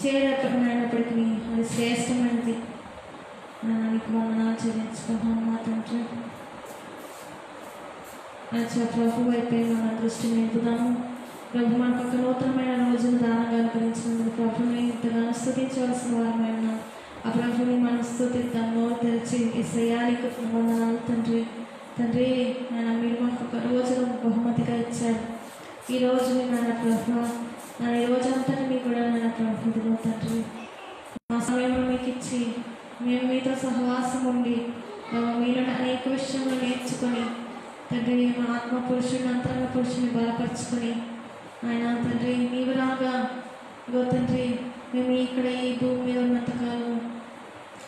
చేయనప్పటికీ అది శ్రేష్టమైనది. నీకు వందనాలు చెల్లించుకుంటున్నాను మా తండ్రి. ప్రభు వైపే మన దృష్టిని నింపుదాము. ప్రభు మనకు ఒక నూతనమైన రోజును దానంగా అనుకరించినందుకు ప్రభుని ఇంతగానో స్తుతించవలసిన వారమైన ఆ ప్రభుని మనం స్తుతిద్దాం. నోరు తెరిచి ఇసయానికి వందనాలు తండ్రి. తండ్రి నాన్న మీరు మాకు ఒక రోజును బహుమతిగా ఇచ్చారు. ఈ రోజుని నాన్న ప్రభు ఈ రోజంతా మీకు కూడా నాన్న ప్రభుత్వం తండ్రి మా సమయంలో మీకు ఇచ్చి మేము మీతో సహవాసం ఉండి మీరు అనేక విషయంలో నేర్చుకొని తండ్రి మా ఆత్మ పురుషుని అంతరంగ పురుషుని బలపరుచుకొని ఆయన తండ్రి నీవు రాగా ఇగో తండ్రి మేము ఇక్కడ ఈ భూమి మీద ఉన్నంతకాలం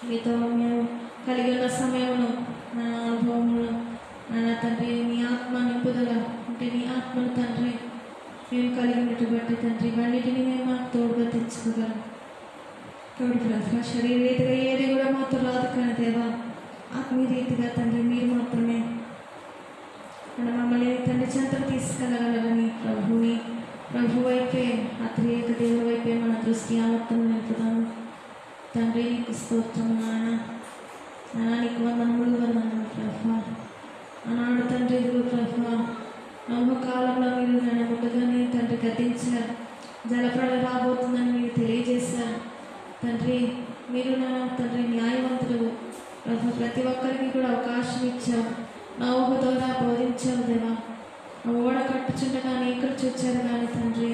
మీతో మేము కలిగి ఉన్న సమయంలో నా అనుభవంలో నాన్న తండ్రి నీ ఆత్మ నింపుదల అంటే నీ ఆత్మను తండ్రి మేము కలిగి ఉన్నటువంటి తండ్రి అన్నిటినీ మేము మాకు తోడుగా తెచ్చుకోగలం. తోడు ప్రభు శరీర రీతిగా ఏది కూడా మాతో రాదు కానీ దేవా ఆత్మీయ రీతిగా తండ్రి మీరు మాత్రమే మమ్మల్ని తండ్రి చెంతకు తీసుకెళ్ళగలరని ప్రభు వైపే అత్రియేక దేవుడి వైపే మన దృష్టి యావత్తు నిలుపుదాము. తండ్రి నీకు స్తోత్రము నాన్న నీకు వందనములు ప్రభు. ఆనాడు తండ్రి ప్రభు నమ్మకాలంలో మీరు నన్ను ముట్టగానే తండ్రి గద్దించారు. జలప్రళయం రాబోతుందని మీరు తెలియజేశారు తండ్రి. మీరు నా తండ్రి న్యాయవంతులు ప్రభు. ప్రతి ఒక్కరికి కూడా అవకాశం ఇచ్చావు. నోహు ద్వారా బోధించావు దేవా. ఓడ కట్టుచుండగా ఇక్కడ చూచారు కానీ తండ్రి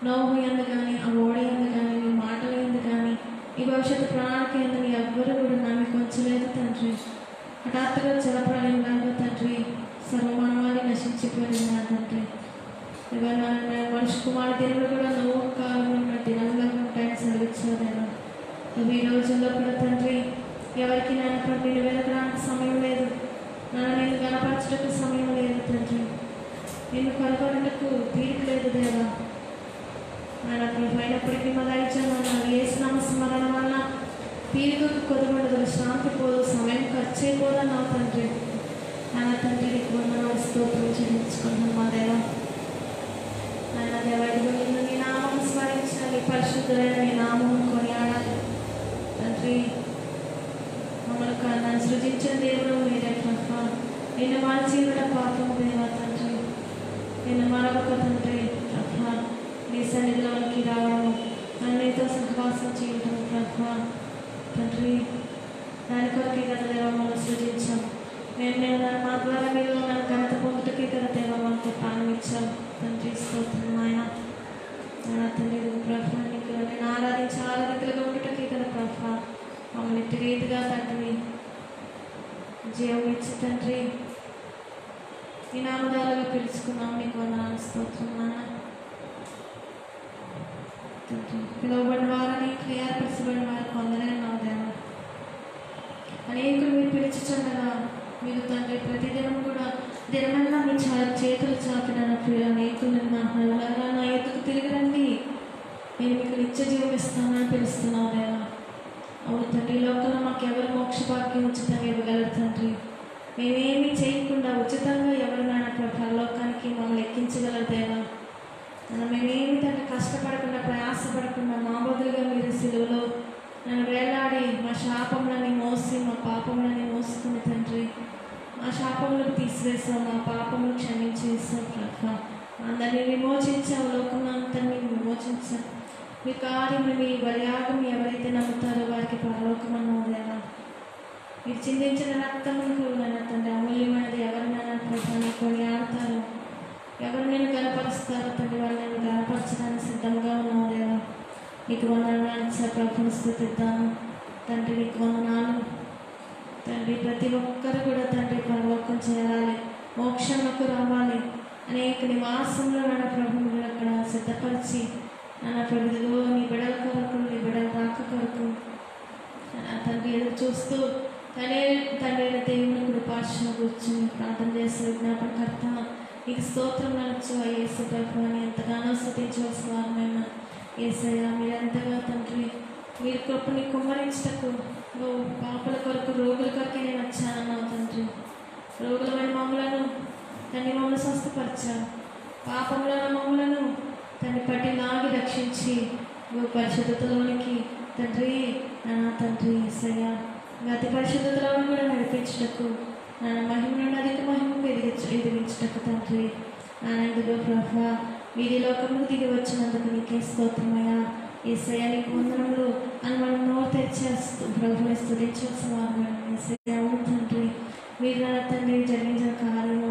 నోహు ఎందు కానీ ఆ ఓడ ఎందు కానీ నీ మాటలు ఎందు కానీ ఈ భవిష్యత్తు ప్రణాళిక ఎందు ఎవ్వరు కూడా నమ్మి కొంచలేదు తండ్రి. హఠాత్తుగా జలప్రళయంలో తండ్రి సర్వమానవాన్ని నశించిపోయింది నా తండ్రి. మనిషి కుమారు దేవుడు కూడా నోహు కాలంలో దినంగా ఉంటాయని సెలవిచ్చారు. ఈ రోజుల్లో కూడా తండ్రి ఎవరికి నేను వెనకడానికి సమయం లేదు. నేను గణపరచడానికి సమయం లేదు తండ్రి. నేను కలపడానికి తీరిక లేదు దేవా. ఆయన అయినప్పటికీ మా దయచేయమన్నా ఏసునామ స్మరణ వల్ల తీరికకు కొదబడదు, శాంతి పోదు, సమయం ఖర్చు అయిపోదా నా తండ్రి. ఆయన తండ్రి నీకు వందనాలు స్తోత్రం చెల్లించుకున్నాను మా దేవ. ఆయన దేవాడిలో నిన్ను నీ నామం స్మరించాలి, పరిశుద్ధులైన నీ నామం కొనియాడాలి తండ్రి. మమ్మల్ని నన్ను సృజించిన దేవుడు మీరే ప్రభు. నిన్ను మరచిన పాపం దేవా తండ్రి. నిన్ను మరొక తండ్రి నీ సన్నిధిలోనికి రావడము, నీతో సహవాసం చేయటం ప్రభా తండ్రి, దాని కొరకే కదా దేవా మనం సృజించాం. మేము మా ద్వారా మీరు నన్ను ఘనత పొందుటకే కదా దేవా మాకు ప్రాణం ఇచ్చాం తండ్రి. స్తోత్రం నాయన తండ్రి. ప్రభా నీకు నేను ఆరాధించి ఆరాధికులుగా ఉండటకే కదా ప్రభా మమ్మల్ని ఇట్టి రీతిగా తండ్రి జీవం ఇచ్చి తండ్రి ఈ నామదాలుగా పిలుచుకున్నాం. నీకు వందనాలు స్తోత్రం నాయన తండ్రి. పిలువబడిన వారిని క్రియాపరచబడిన వారికి వందనాలు దేవా. అనేకులు మీరు పిలుచుచుండగా మీరు తండ్రి ప్రతిదినం కూడా దినమన్నా మీ చేతులు చాపిన అనేకులు నా ఎత్తుకు తిరిగి రండి, నేను మీకు నిత్య జీవం ఇస్తానని పిలుస్తున్నావు దేవా. అవును తండ్రి, ఈ లోకంలో మాకు ఎవరు మోక్ష భాగ్యం ఉచితంగా ఇవ్వగలరు తండ్రి. మేమేమీ చేయకుండా ఉచితంగా ఎవరినైనా పరలోకానికి మమ్మల్ని ఎక్కించగలరు దేవా. మేమేమి తండ్రి కష్టపడకుండా ప్రయాసపడకుండా మా బదులుగా మీరు సిలువలో నన్ను వేలాడి మా శాపములని మోసి మా పాపములని మోసుకుని తండ్రి మా శాపములకు తీసివేసావు, మా పాపములు క్షమించేసావు ప్రభా. అందరినీ విమోచించావు, లోకంలో అంతని విమోచించావు. మీ కార్యములు మీ బలియాగం ఎవరైతే నమ్ముతారో వారికి పరలోకం అన్నావు దేవా. మీరు చిందించిన రక్తములకు నన్ను తండ్రి అమూల్యమైనది ఎవరినైనా ప్రభాని కొనియాడతారు, ఎవరు నేను కనపరుస్తారో తండ్రి వాళ్ళు నేను కనపరచడానికి సిద్ధంగా ఉన్నావు దేవా. నీకు వందనాలు ప్రభుని స్తుతిద్దాము తండ్రి. నీకు వందనాలు తండ్రి. ప్రతి ఒక్కరు కూడా తండ్రి పరలోకం చేరాలి, మోక్షంలోకి రావాలి. అనేక నివాసంలో నన్న ప్రభువులు అక్కడ సిద్ధపరిచి నన్న ప్రభులో నీ బిడల కొరకు నీ బిడల రాక కొరకు తండ్రి ఎదురు చూస్తూ తండ్రి దేవుని కృపాశను కూర్చొని ప్రార్థన చేసే విజ్ఞాపనకర్త నీకు స్తోత్రం నచ్చు యేసు ప్రభు అని ఎంతగానో స్తుతించవలసిన వారమైనా యేసయ్యా. మీరెంతగా తండ్రి మీరు కృపని కుమ్మరించటకు పాపల కొరకు రోగుల కొరకే నేను వచ్చానన్నావు తండ్రి. రోగులమైన మమ్మలను తండ్రి మమ్మల్ని స్వస్థపరిచావు, పాపములను మమ్మలను తండ్రి పట్టి లాగి రక్షించి పరిశుద్ధతలోనికి తండ్రి తండ్రి యేసయ్యా అతి పరిశుద్ధతలోని కూడా నడిపించటకు మహిమ నుండి అధిక మహిమకు ఎదిగించటకు తండ్రి ఇదిగో ప్రభా మీరు ఈ లోకంలో దిగి వచ్చినందుకు నీకే స్తోత్రమయ్యా. యేసయ్యా నీకు వందనములు అని మనం నోరు తెచ్చేస్తూ ప్రభుని స్తుతించాల్సిన వారు తండ్రి. మీరు నా తండ్రి జరిగించిన కార్యము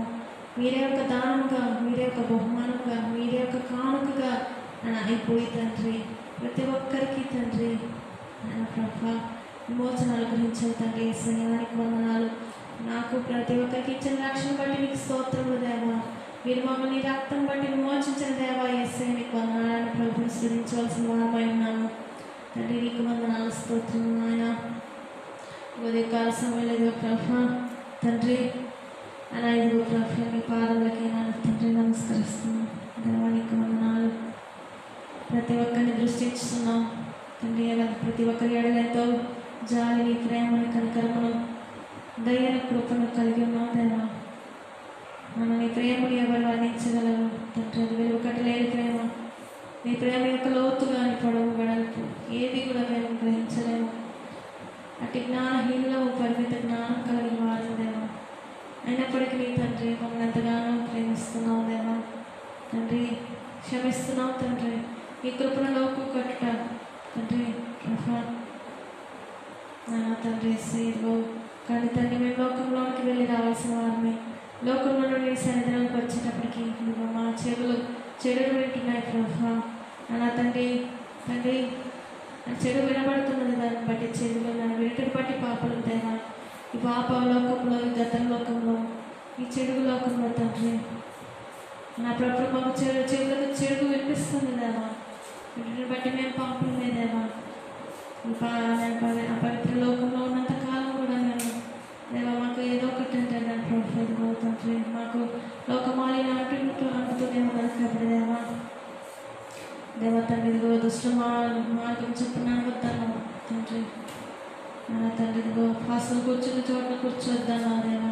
మీరే ఒక దానముగా, మీరే ఒక బహుమానంగా, మీరే ఒక కానుకగా అయిపోయి తండ్రి ప్రతి ఒక్కరికి తండ్రి ప్రభా విమోచనాలు గురించావు తండ్రి. యేసయ్యా నీకు వందనాలు. నాకు ప్రతి ఒక్కరికి ఇచ్చిన రక్షణ బట్టి నీకు స్తోత్రములు దేవా. మీరు మమ్మల్ని రక్తం బట్టి విమోచించిన దేవా యేసయ్యా నీకు వందనాలను ప్రభుని స్తుతించవలసిన వారమై ఉన్నాము తండ్రి. నీకు వందనాలు స్తోత్రం ఆయన. ఉదయకాల సమయంలో ప్రభా తండ్రి అలా ఇదిగో ప్రభా మీ పాదములకి నేను తండ్రి నమస్కరిస్తున్నాను దేవా. నీకు వందనాలు. ప్రతి ఒక్కరిని దృష్టిస్తున్నాం తండ్రి. ప్రతి ఒక్కరి ఎడలతో జాలిని ప్రేమని కనికరమును దయను కృపను కలిగి ఉన్నాం దేవా. మనం నీ ప్రేమను ఎవరు వర్ణించగలరు తండ్రి. అది వెలువకట్టలేని ప్రేమ. నీ ప్రేమ యొక్క లోతు కానీ పొడవు వెడల్పు ఏది కూడా మేము గ్రహించలేము. అటు జ్ఞానహీనము పరిమిత జ్ఞానం కలిగిన వారు దేవా. అయినప్పటికీ నీ తండ్రి మమ్మల్ని ఎంతగానో ప్రేమిస్తున్నావు దేవా తండ్రి. క్షమిస్తున్నావు తండ్రి. ఈ కృపణలోకి కట్టుట తండ్రి తండ్రి సేలో కానీ తండ్రి మేము లోకంలోనికి వెళ్ళి రావాల్సిన వారిని లోకంలో నుండి సన్నిధానానికి వచ్చేటప్పటికి మా చెడులు వింటున్నాయి ప్రభా. అలా తండ్రి చెడు వినబడుతున్నది, దాన్ని బట్టి చెడులు వీటిని బట్టి పాపలు దేవా. ఈ పాప లోకంలో ఈ గత లోకంలో ఈ చెడుగు లోకంలో తండ్రి నా ప్రభుత్వం మాకు చెడుగు వినిపిస్తుంది దేవా. వీటిని బట్టి మేము పాపలమే దేవా. పవిత్ర లోకంలో ఉన్నంత కాలం కూడా మేము దేవా మాకు ఏదో ఒకటి అంటే దాని ప్రభుత్వం తండ్రి మాకు లోకమాలి అంటుతూనే ఉన్నది కాబట్టి దేవా తండ్రి ఇదిగో దుష్ట మార్గం చెప్పిన వద్దాను తండ్రి. తండ్రి ఇదిగో హాస్టల్ కూర్చుని చోట్ల కూర్చోవద్దాను దేవా.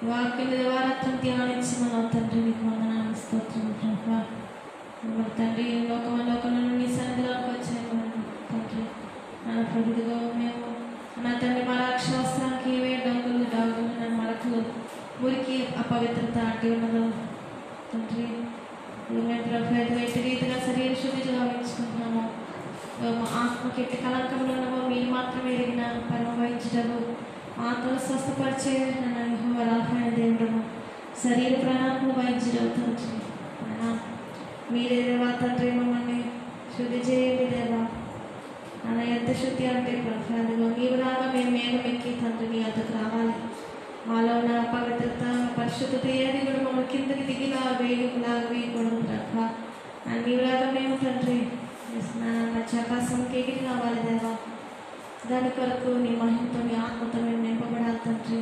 వాక్యం దేవారత్వం ధ్యానించి మనం తండ్రి నీకు వందనాలు స్తోత్రం ప్రభా. తండ్రి లోకంలో నీ సన్నిధిలోకి వచ్చాము తండ్రి. ప్రభుత్వం మేము నా తండ్రి మా రాక్షసానికి ఏవే డొంగులు డాగులు మరకులు ఊరికి అపవిత్రత అడ్డి ఉన్నదో తండ్రి మేము ప్రభు ఎటువంటి రీతిగా శరీర శుద్ధి గావించుకుంటున్నాము. మా ఆత్మకి ఎట్టి కలంకంలో ఉన్నామో మీరు మాత్రమే ఎరిగిన పరమ వహించడము, ఆత్మను స్వస్థపరిచే రాఫైన దేవుడము, శరీర ప్రాణాత్మను వహించడం తండ్రి. మీరే దేవా తండ్రి, మమ్మల్ని శుద్ధి చేయండి దేవా. అలా ఎంత శుద్ధి అంటే ప్రభు అదిగో నీవు రాగా మేము మేఘమెక్కి తండ్రి నీ వద్దకు రావాలి. మాలో ఉన్న పవిత్రత పరిశుద్ధత ఏది కూడా మమ్మల్ని కిందకి దిగిలా వేయకూడదు ప్రభు. నీవులాగా మేము తండ్రి ఆకాశంకి ఎగిరి రావాలి దేవా. దాని కొరకు నీ మహిమతో నీ ఆత్మతో మేము నింపబడాలి తండ్రి.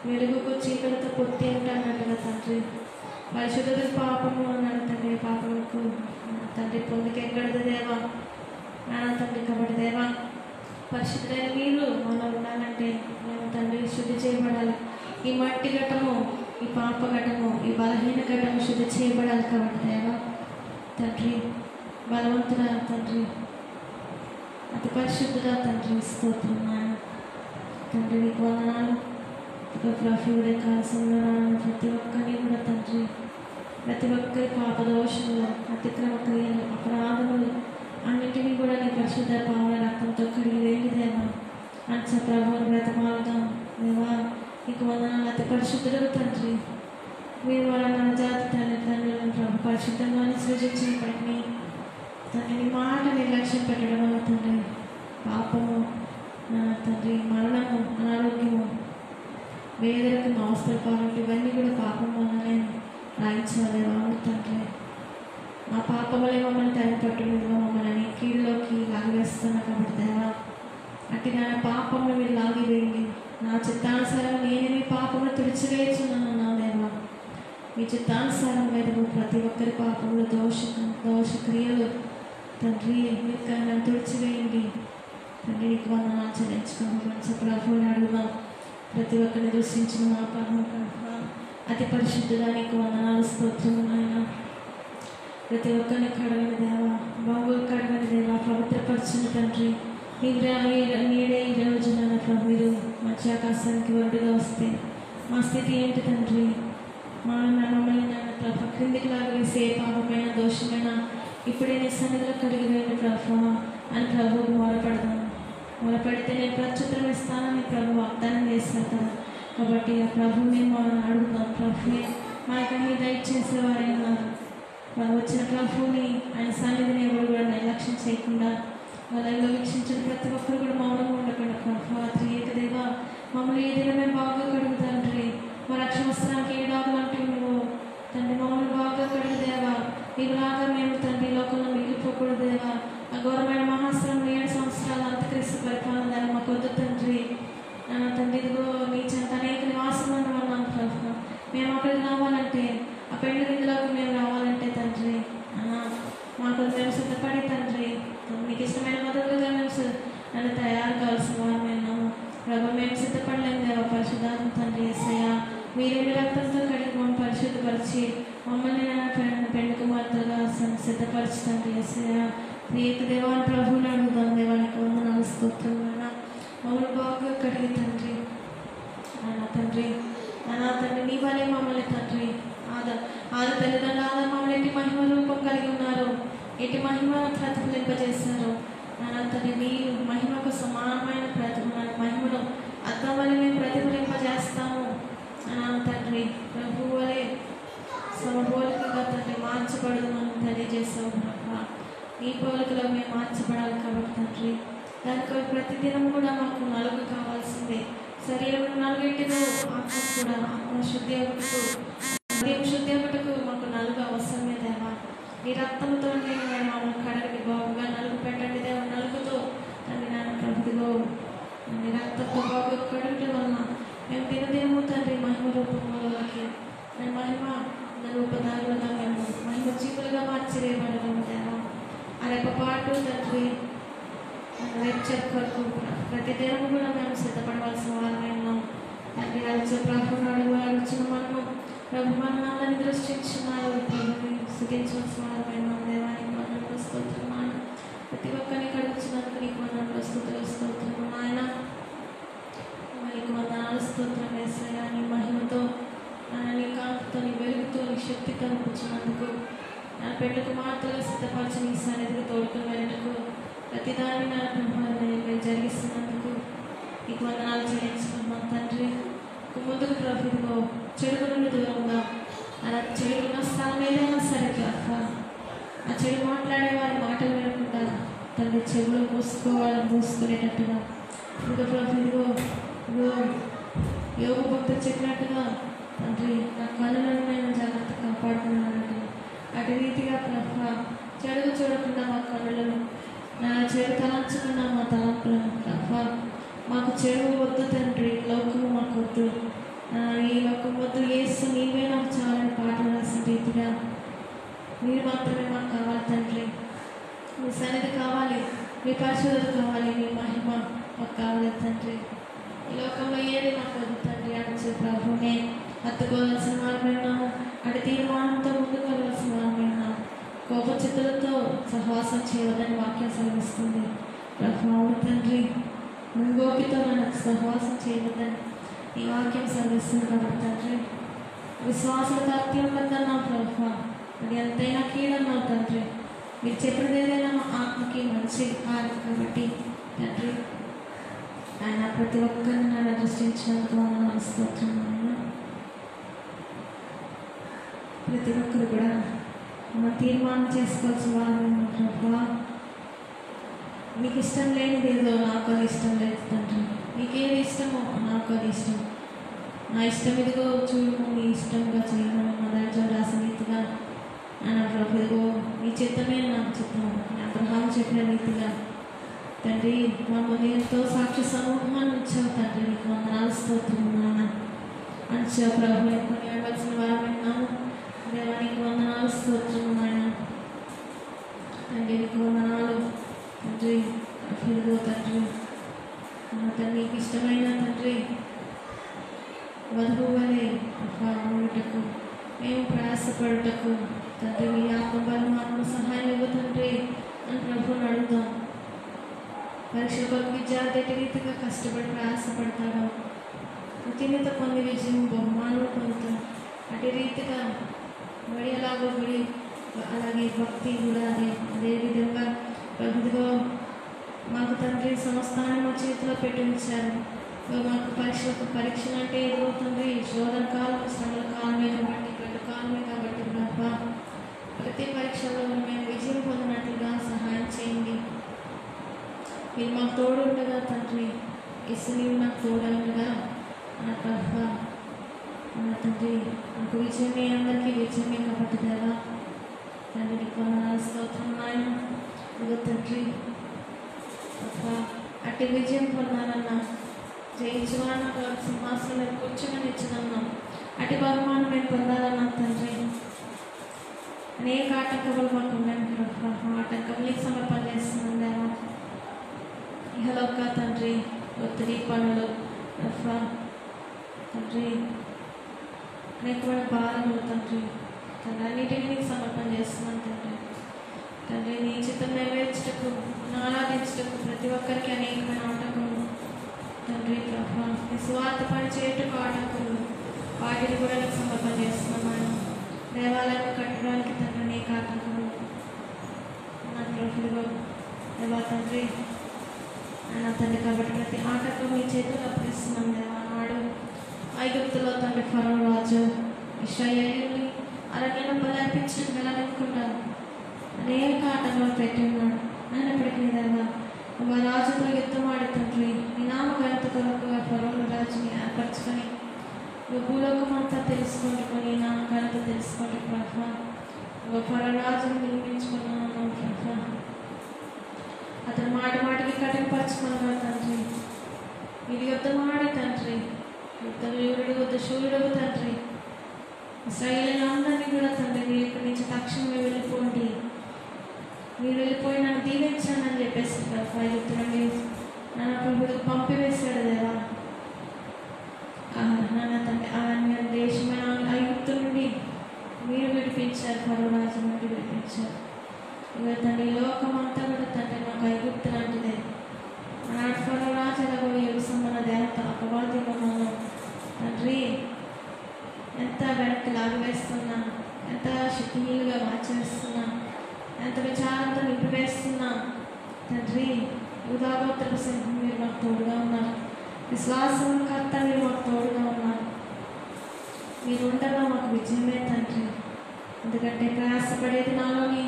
వెలుగుకు చీకటితో పొత్తి అంటున్నట్టుగా తండ్రి, పరిశుద్ధత పాపము అన్నాడు తండ్రి. పాపముకు తండ్రి పొందికి ఎక్కడదు దేవా నాన్న తండ్రి. కాబట్టి దేవా పరిశుద్ధులైన మీరు మనం ఉండాలంటే మేము తండ్రి శుద్ధి చేయబడాలి. ఈ మట్టి ఘటము, ఈ పాప ఘటము, ఈ బలహీన ఘటము శుద్ధి చేయబడాలి. కాబట్టి దేవా తండ్రి బలవంతుడ తండ్రి, అతి పరిశుద్ధుడా తండ్రి స్తోత్రం నాయన తండ్రి. నీకు వందనాలు. ప్రభువుడే కాల్సంలో ప్రతి ఒక్కరిని కూడా తండ్రి, ప్రతి ఒక్కరి పాపదోషములు, అతిక్రమ క్రియలు, అపరాధములు అన్నింటినీ కూడా నీ పరిశుద్ధ పావన రక్తంతో కడిగి వేయండి దేవా. అంచ ప్రభువుని బ్రతమాలుదాం దేవా. నీకు వందనాలు. అతి పరిశుద్ధుడు తండ్రి. మీరు వాళ్ళ నవజాతి తల్లిదండ్రులను ప్రభు పరిశుద్ధంగానే సృజించినప్పటికీ తండ్రి నీ మాట నిర్లక్ష్యం పెట్టడం వల్ల తండ్రి పాపము తండ్రి, మరణము, అనారోగ్యము, వేదనకు అవస్థలు కావాలంటే ఇవన్నీ కూడా పాపం వల్లనే రాయించాలి అవును తండ్రి. మా పాపములే మమ్మల్ని తల్లి పట్టుకుందిగా మమ్మల్ని కీడులోకి లాగివేస్తున్నా. కాబట్టి దేవా అట్టి నా పాపములు మీరు లాగివేయండి. నా చిత్తానుసారం నేను మీ పాపములు తుడిచివేస్తున్నాను దేవా. మీ చిత్తానుసారం మీద ప్రతి ఒక్కరి పాపములు, దోష క్రియలు తండ్రి మీరు నన్ను తుడిచివేయండి తండ్రి. నీకు వందనాలు చెల్లించుకోండి. మంచి ప్రభువుని అడుగుదాం. ప్రతి ఒక్కరిని దూషించిన మా పరమ అతి పరిశుద్ధుడా నీకు వందనాలు స్తోత్రము నాయన. ప్రతి ఒక్కరిని కడగని దేవా, బాబు కడగని దేవా, పవిత్రపరచని తండ్రి. నీడే ఈ రోజు నన్ను ప్రభు మీరు మంచి ఆకాశానికి వడ్డుగా వస్తే మా స్థితి ఏంటి తండ్రి? మమ్మల్ని నన్ను ప్రభు క్రిందికి లాగవేసి ఏ పాపమైన దోషమైన ఇప్పుడే నీ సన్నిధిలో కడిగి వేయండి ప్రభు అని ప్రభువుకు మొరపెడితే నేను ప్రత్యుత్తరం ఇస్తానని ప్రభు వాగ్దానం చేశాను కదా. కాబట్టి ఆ ప్రభు మేము అడుగుతాం. ప్రభుని మనకన్నీ దయచేసేవారై ఉన్నారు. వాళ్ళు వచ్చిన ప్రభుని ఆయన సన్నిధిని ఎవరు కూడా నిర్లక్ష్యం చేయకుండా వాళ్ళలో వీక్షించిన ప్రతి ఒక్కరు కూడా మౌనంగా ఉండకుండా ప్రభు ఏకదేవా మమ్మల్ని ఏదైనా మేము బాగా కడుగు తండ్రి. మా రక్ష వస్త్రానికి ఏ డాగులు అంటే నువ్వు తండ్రి మమ్మల్ని బాగా కడుగు దేవా. నీవులాగా మేము తండ్రి లోకంలో మిగిలిపోకూడదు దేవా. ఆ ఘోరమైన మహాశ్రమం 7 సంవత్సరాలు అంతక్రీస్తు పరిపాలన దేవా మాకు వద్దు తండ్రి. తండ్రి ఇదిగో నీ చెంత అనేక నివాసం అన్నాం ప్రభు. మేము అక్కడికి రావాలంటే ఆ పెళ్లి విధులకు మేము రావాలంటే తండ్రి మాకు మేము సిద్ధపడి తండ్రి నీకు ఇష్టమైన మొదలుగా మేము నన్ను తయారు కావాల్సిన వారు మేము ప్రభు మేము సిద్ధపడలేము దేవా. పరిశుద్ధాత్మ తండ్రి యేసయ్య మీరేమి రక్తంతో కడిగి మమ్మల్ని పరిశుద్ధపరిచి మమ్మల్ని పెళ్లి కుమార్తెలుగా సిద్ధపరిచి తండ్రి యేసయ్య నీకు దేవాన్ని ప్రభువుని అడుగుదాం. దేవానికి వందనాలు స్తోత్రం మమ్మల్ని బాగా కడిగి తండ్రి తండ్రి తండ్రి నీ వల్లే మమ్మల్ని తండ్రి ఆద తల్లిదండ్రులు మమ్మల్ని ఎట్టి మహిమ రూపం కలిగి ఉన్నారు, ఎట్టి మహిమ ప్రతిఫలింపజేశారు తండ్రి. నీ మహిమకు సమానమైన మహిమను అర్థం వల్ల మేము ప్రతిఫలింపజేస్తాము తండ్రి. ప్రభు వలె సమపోలికగా తండ్రి మార్చబడదు తెలియజేస్తావు ప్రభు. నీ పోలికలో మేము మార్చబడాలి కాబట్టి తండ్రి దానికి ప్రతిదినం కూడా మాకు నలుగు కావాల్సిందే. శరీరం నలుగెట్టుకు ఆత్మ కూడా ఆత్మ శుద్ధి ఒకటకు హృదయం శుద్ధి ఒకటకు మాకు నలుగు అవసరమే దేవా. నీ రక్తంతో మమ్మల్ని కడగడి బాగుగా నలుగు పెట్టండి దేవా. నలుగుతో తండ్రి నాన్న ప్రభుత్వ నీ రక్తంతో బాగా కడగడం వలన మేము దినదినము తండ్రి మహిమ రూపంలోకి మహిమ రూపదారులుగా మేము మహిమ జీవులుగా మార్చివేయబడము దేవా. ఆ రెప్పపాటు తండ్రి రేపు కొరకు ప్రతి దినము కూడా మేము సిద్ధపడవలసిన వారమే ఉన్నాం తండ్రి. రాజ్య ప్రభుత్వం అడుగుచిన మనము ప్రభు మరణాలను దృష్టించున్నారు ప్రభుని స్థుతించవలసిన వారమే ఉన్నాం. దేవానికి వందనాలు స్తోత్రము. ప్రతి ఒక్కరిని కడుగుతున్నందుకు నీకు వందనాలు స్తోత్రము నాయన. నీకు వందనాలు స్తోత్రం యేసయ్య. నీ మహిమతో నీ కాంతితో నీ వెలుగుతో నీ శక్తితో నింపుతున్నందుకు పెళ్లి కుమార్తెగా సిద్ధపరిచి నీ సన్నిధికి తోడుకుని వెళ్ళటకు ప్రతిదాన్ని నా ప్రభావం జరిగిస్తున్నందుకు నీకు వందనాలు చెల్లించుకున్నాం తండ్రి. ముందుకు ప్రభుత్వం చెడు నుండి దూరంగా అలా చెడున్న స్థలం ఏదైనా సరే ప్రభా, ఆ చెడు మాట్లాడే వారి మాటలు వినకుండా తండ్రి చెవులు మూసుకునేటట్టుగా ఇంకా ప్రభుత్వం యోగ భక్తులు చెప్పినట్టుగా తండ్రి నా కళ్ళను నేను జాగ్రత్తగా కాపాడుకున్నాను. అటు రీతిగా ప్రభా చెడుగు చూడకుండా మా కళ్ళను నా చెడు తలంచుకున్న మా తలంపులను ప్రభా మాకు చెడు వద్దు తండ్రి, లోకము మాకు వద్దు, ఈ లోకం వద్దు, యేసు నీవే నాకు చాలని పాటలు రాసిన రీతిగా మీరు మాత్రమే మాకు కావాలి తండ్రి. మీ సన్నిధి కావాలి, మీ పరిశుద్ధత కావాలి, మీ మహిమ మాకు కావాలి తండ్రి. ఈ లోకంలో ఏది మాకు వద్దు తండ్రి. అటు ప్రభునే హత్తుకోవాల్సిన వారమైనాము, అటు తీర్మానంతో ముందుకు వెళ్ళవలసిన వారమైనాము. కోప చిత్తులతో సహవాసం చేయవద్దని వాక్యం సెలవిస్తుంది ప్రభు. తండ్రి ముంగోపితో మనకు సహవాసం చేయవద్దని ఈ వాక్యం సెలవిస్తుంది కాబట్టి తండ్రి విశ్వాసంతో అత్యున్నతన్నా ప్రభు, అది ఎంతైనా కీడన్నావు తండ్రి. మీరు చెప్పినది ఏదైనా మా ఆత్మకి మంచి కాదు కాబట్టి తండ్రి ఆయన ప్రతి ఒక్కరిని నన్ను దృష్టించినందుకు వందనాలు స్తోత్రములు. ప్రతి ఒక్కరు కూడా మనం తీర్మానం చేసుకోవాల్సిన వాళ్ళు ప్రభా, మీకు ఇష్టం లేనిది ఏదో నాకు అది ఇష్టం లేదు తండ్రి. నీకేది ఇష్టమో నాకు అది ఇష్టం. నా ఇష్టం ఇదిగో చూడు, నీ ఇష్టంగా చేయమని మా దాంట్లో రాసిన రీతిగా ఆయన ప్రభు ఇదిగో నీ చిత్తమే నాకు చిత్తం అబ్రహాము చెప్పిన రీతిగా తండ్రి మమ్మల్ని ఎంతో సాక్షి సమూహాన్ని ఇచ్చావు తండ్రి. నీకు వందనాలు స్తోత్రములు అంచా ప్రభు కొన్ని ఆడవలసిన వారు విన్నాము దేవా. నీకు వందనాలు స్తోత్రములు ఆయన తండ్రి. నీకు వందనాలు తండ్రి. ఇదిగో తండ్రి తండ్రి నీకు ఇష్టమైన తండ్రి వధువు వలె ఉండటకు మేము ప్రయాసపడుటకు తండ్రి మీ ఆత్మబలం ఆత్మ సహాయం ఇవ్వ తండ్రి అని ప్రభుని అడుగుతాం. పరీక్షల కొరకు విద్యార్థి ఎట్టి రీతిగా కష్టపడి ప్రయాసపడతాడో ఉత్తీర్ణత పొంది విజయం బహుమానం పొందుతాం. అటు రీతిగా బడి ఎలాగో బడి అలాగే భక్తి కూడా అదే విధంగా ప్రభుత్వం మాకు తండ్రి సంస్థానం మా చేతిలో పెట్టి ఉంచారు. మాకు పరీక్షలు అంటే ఎదురవుతుంది శోధన కాలం, శ్రమల కాలమే కాబట్టి గడ్డ కాలమే కాబట్టి ప్రభా ప్రతి పరీక్షలో మేము విజయం పొందినట్లుగా సహాయం చేయండి. మీరు మాకు తోడు ఉండగా తండ్రి, ఇసు నీవు నాకు తోడు ఉండగా నా ప్రభా నా తండ్రి నాకు విజయమే, అందరికీ విజయమే కాబట్టి దేవా తండ్రి నీకు వందనాలు స్తోత్రం నాయన. ఇదిగో తండ్రి అట్టి విజయం పొందాలన్నా జయించవాలన్నా వారి సింహాసనం మీద కూర్చొని ఇచ్చినన్నాం. అటు బహుమానం మేము పొందాలన్నా తండ్రి అనేక ఆటంకములు మాకు ఉన్నాయి ప్రభా. ఆటంకములకు సమర్పణ చేస్తున్నాం దేవా. ఇహలోక తండ్రి ఒత్తిడి పనులు ప్రభా తండ్రి అనేకమైన భారములు తండ్రి తండ్రి అన్నిటిని నీకు సమర్పణ చేస్తున్నాం తండ్రి. తండ్రి నీ చిత్తం నెరవేర్చటకు ఆరాధించటకు ప్రతి ఒక్కరికి అనేకమైన ఆటంకములు తండ్రి ప్రభా. నీ స్వార్థ పని చేయటకు ఆటంకులు వాటిని కూడా నీకు సమర్పణ చేస్తున్నాను. దేవాలయం కట్టడానికి తండ్రి అనేక ఆటంకములు నా ప్రభుత్వం దేవా తండ్రి నా తండ్రి కాబట్టి ప్రతి ఆటంకం మీ చేతులు అప్పగిస్తున్నాం దేవా. నాడు ఐగుప్తులో తండ్రి ఫరో రాజు ఇశ్రాయేలుని అరణ్యంలో బలర్పించడం వెళ్ళనుకుంటా అనేక ఆటంకాలు పెట్టి ఉన్నాడు. అయినప్పటికీ దేవా మా రాజుతో యుద్ధం ఆడి తండ్రి నీ నామ ఘనత కొరకు ఆ ఫరోను రాజుని ఏర్పరచుకొని భూలోకం అంతా తెలుసుకుంటుకొని నా ఘనత తెలుసుకోండి ప్రభా. ఫరో రాజుని నిర్మించుకున్నాను ప్రభా. అతను మాటికి కఠినపరచుకున్నాడు తండ్రి. ఇది యుద్ధం ఆడి తండ్రి యుద్ధ వీరుడు శూరుడు తండ్రి. ఇశ్రాయేలు అందరినీ కూడా తండ్రి మీరు ఇక్కడి నుంచి తక్షణమే వెళ్ళిపోండి, మీరు వెళ్ళిపోయి నన్ను దీవించానని చెప్పేసి ప్రభా యుద్ధండి నా ప్రభుత్వం పంపివేశాడు దేవా. నాన్న తండ్రి ఆయన దేశమైన ఐగుప్తు నుండి మీరు విడిపించారు, ఫరో రాజు నుండి విడిపించారు. ఇక తండ్రి లోకం అంతా కూడా తండ్రి నాకు ఐగుప్తు లాంటిదే. ఆనాడు ఫరో రాజు ఎలాగో యుగ సంబంధ దేవత అపవాది మమ్మల్ని తండ్రి ఎంత వెనక్కి లాగివేస్తున్నా, ఎంత ఎంత శక్తిహీనులుగా మార్చేస్తున్నాం, ఎంత విచారంతో నింపివేస్తున్నాం తండ్రి. యూదాగోత్రపు సింహం మీరు మాకు తోడుగా ఉన్నారు, విశ్వాసం కర్త మీరు మాకు తోడుగా ఉన్నారు. మీరు ఉండగా మాకు విజయమే తండ్రి. ఎందుకంటే ప్రయాసపడేది నాలోని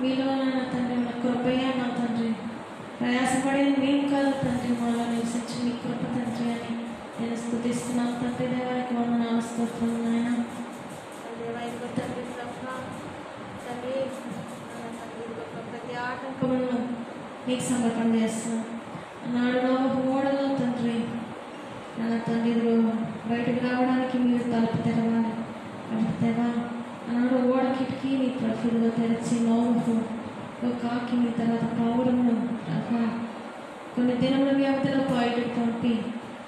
మీలోనైనా తండ్రి, మన కృపయ్యా నా తండ్రి. ప్రయాసపడేది మేము కాదు తండ్రి, మాలో నివసించి మీ కృప తండ్రి అని నేను స్తుతిస్తున్నాను తండ్రి. దేవానికి వందనాలు స్తోత్రం నాయన. తండ్రి ప్రతి ఆటంకములను నీకు సమర్పణ చేస్తున్నాను. నాడు ఓడలో తండ్రి నా తండ్రి ఇదిగో బయటకు రావడానికి మీరు తలుపు తెరవాలి. దేవా ఆనాడు ఓడ కిటికీ నీ ప్రఫుల్లో తెరిచి నోవు కాకి మీ తర్వాత పౌరమును కొన్ని దినముల వ్యవధిలో బయటకు పంపి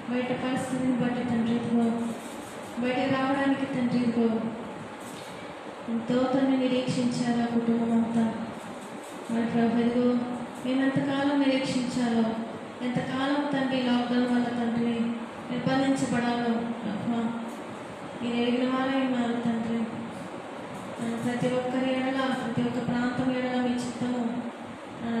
బయట పరిస్థితిని బట్టి తండ్రి ఇదిగో బయటకు రావడానికి తండ్రి ఇదిగో ఎంతో తండ్రి నిరీక్షించారు ఆ కుటుంబం అంతా. మరి ప్రభు ఇదిగో మేము ఎంతకాలం నిరీక్షించాలో, ఎంతకాలం తండ్రి లాక్డౌన్ వల్ల తండ్రి నిర్బంధించబడాలో మీరు ఎరిగిన వారే ఉన్నారు తండ్రి. ప్రతి ఒక్కరి ఎడల, ప్రతి ఒక్క ప్రాంతం ఎడల మీ చిత్తము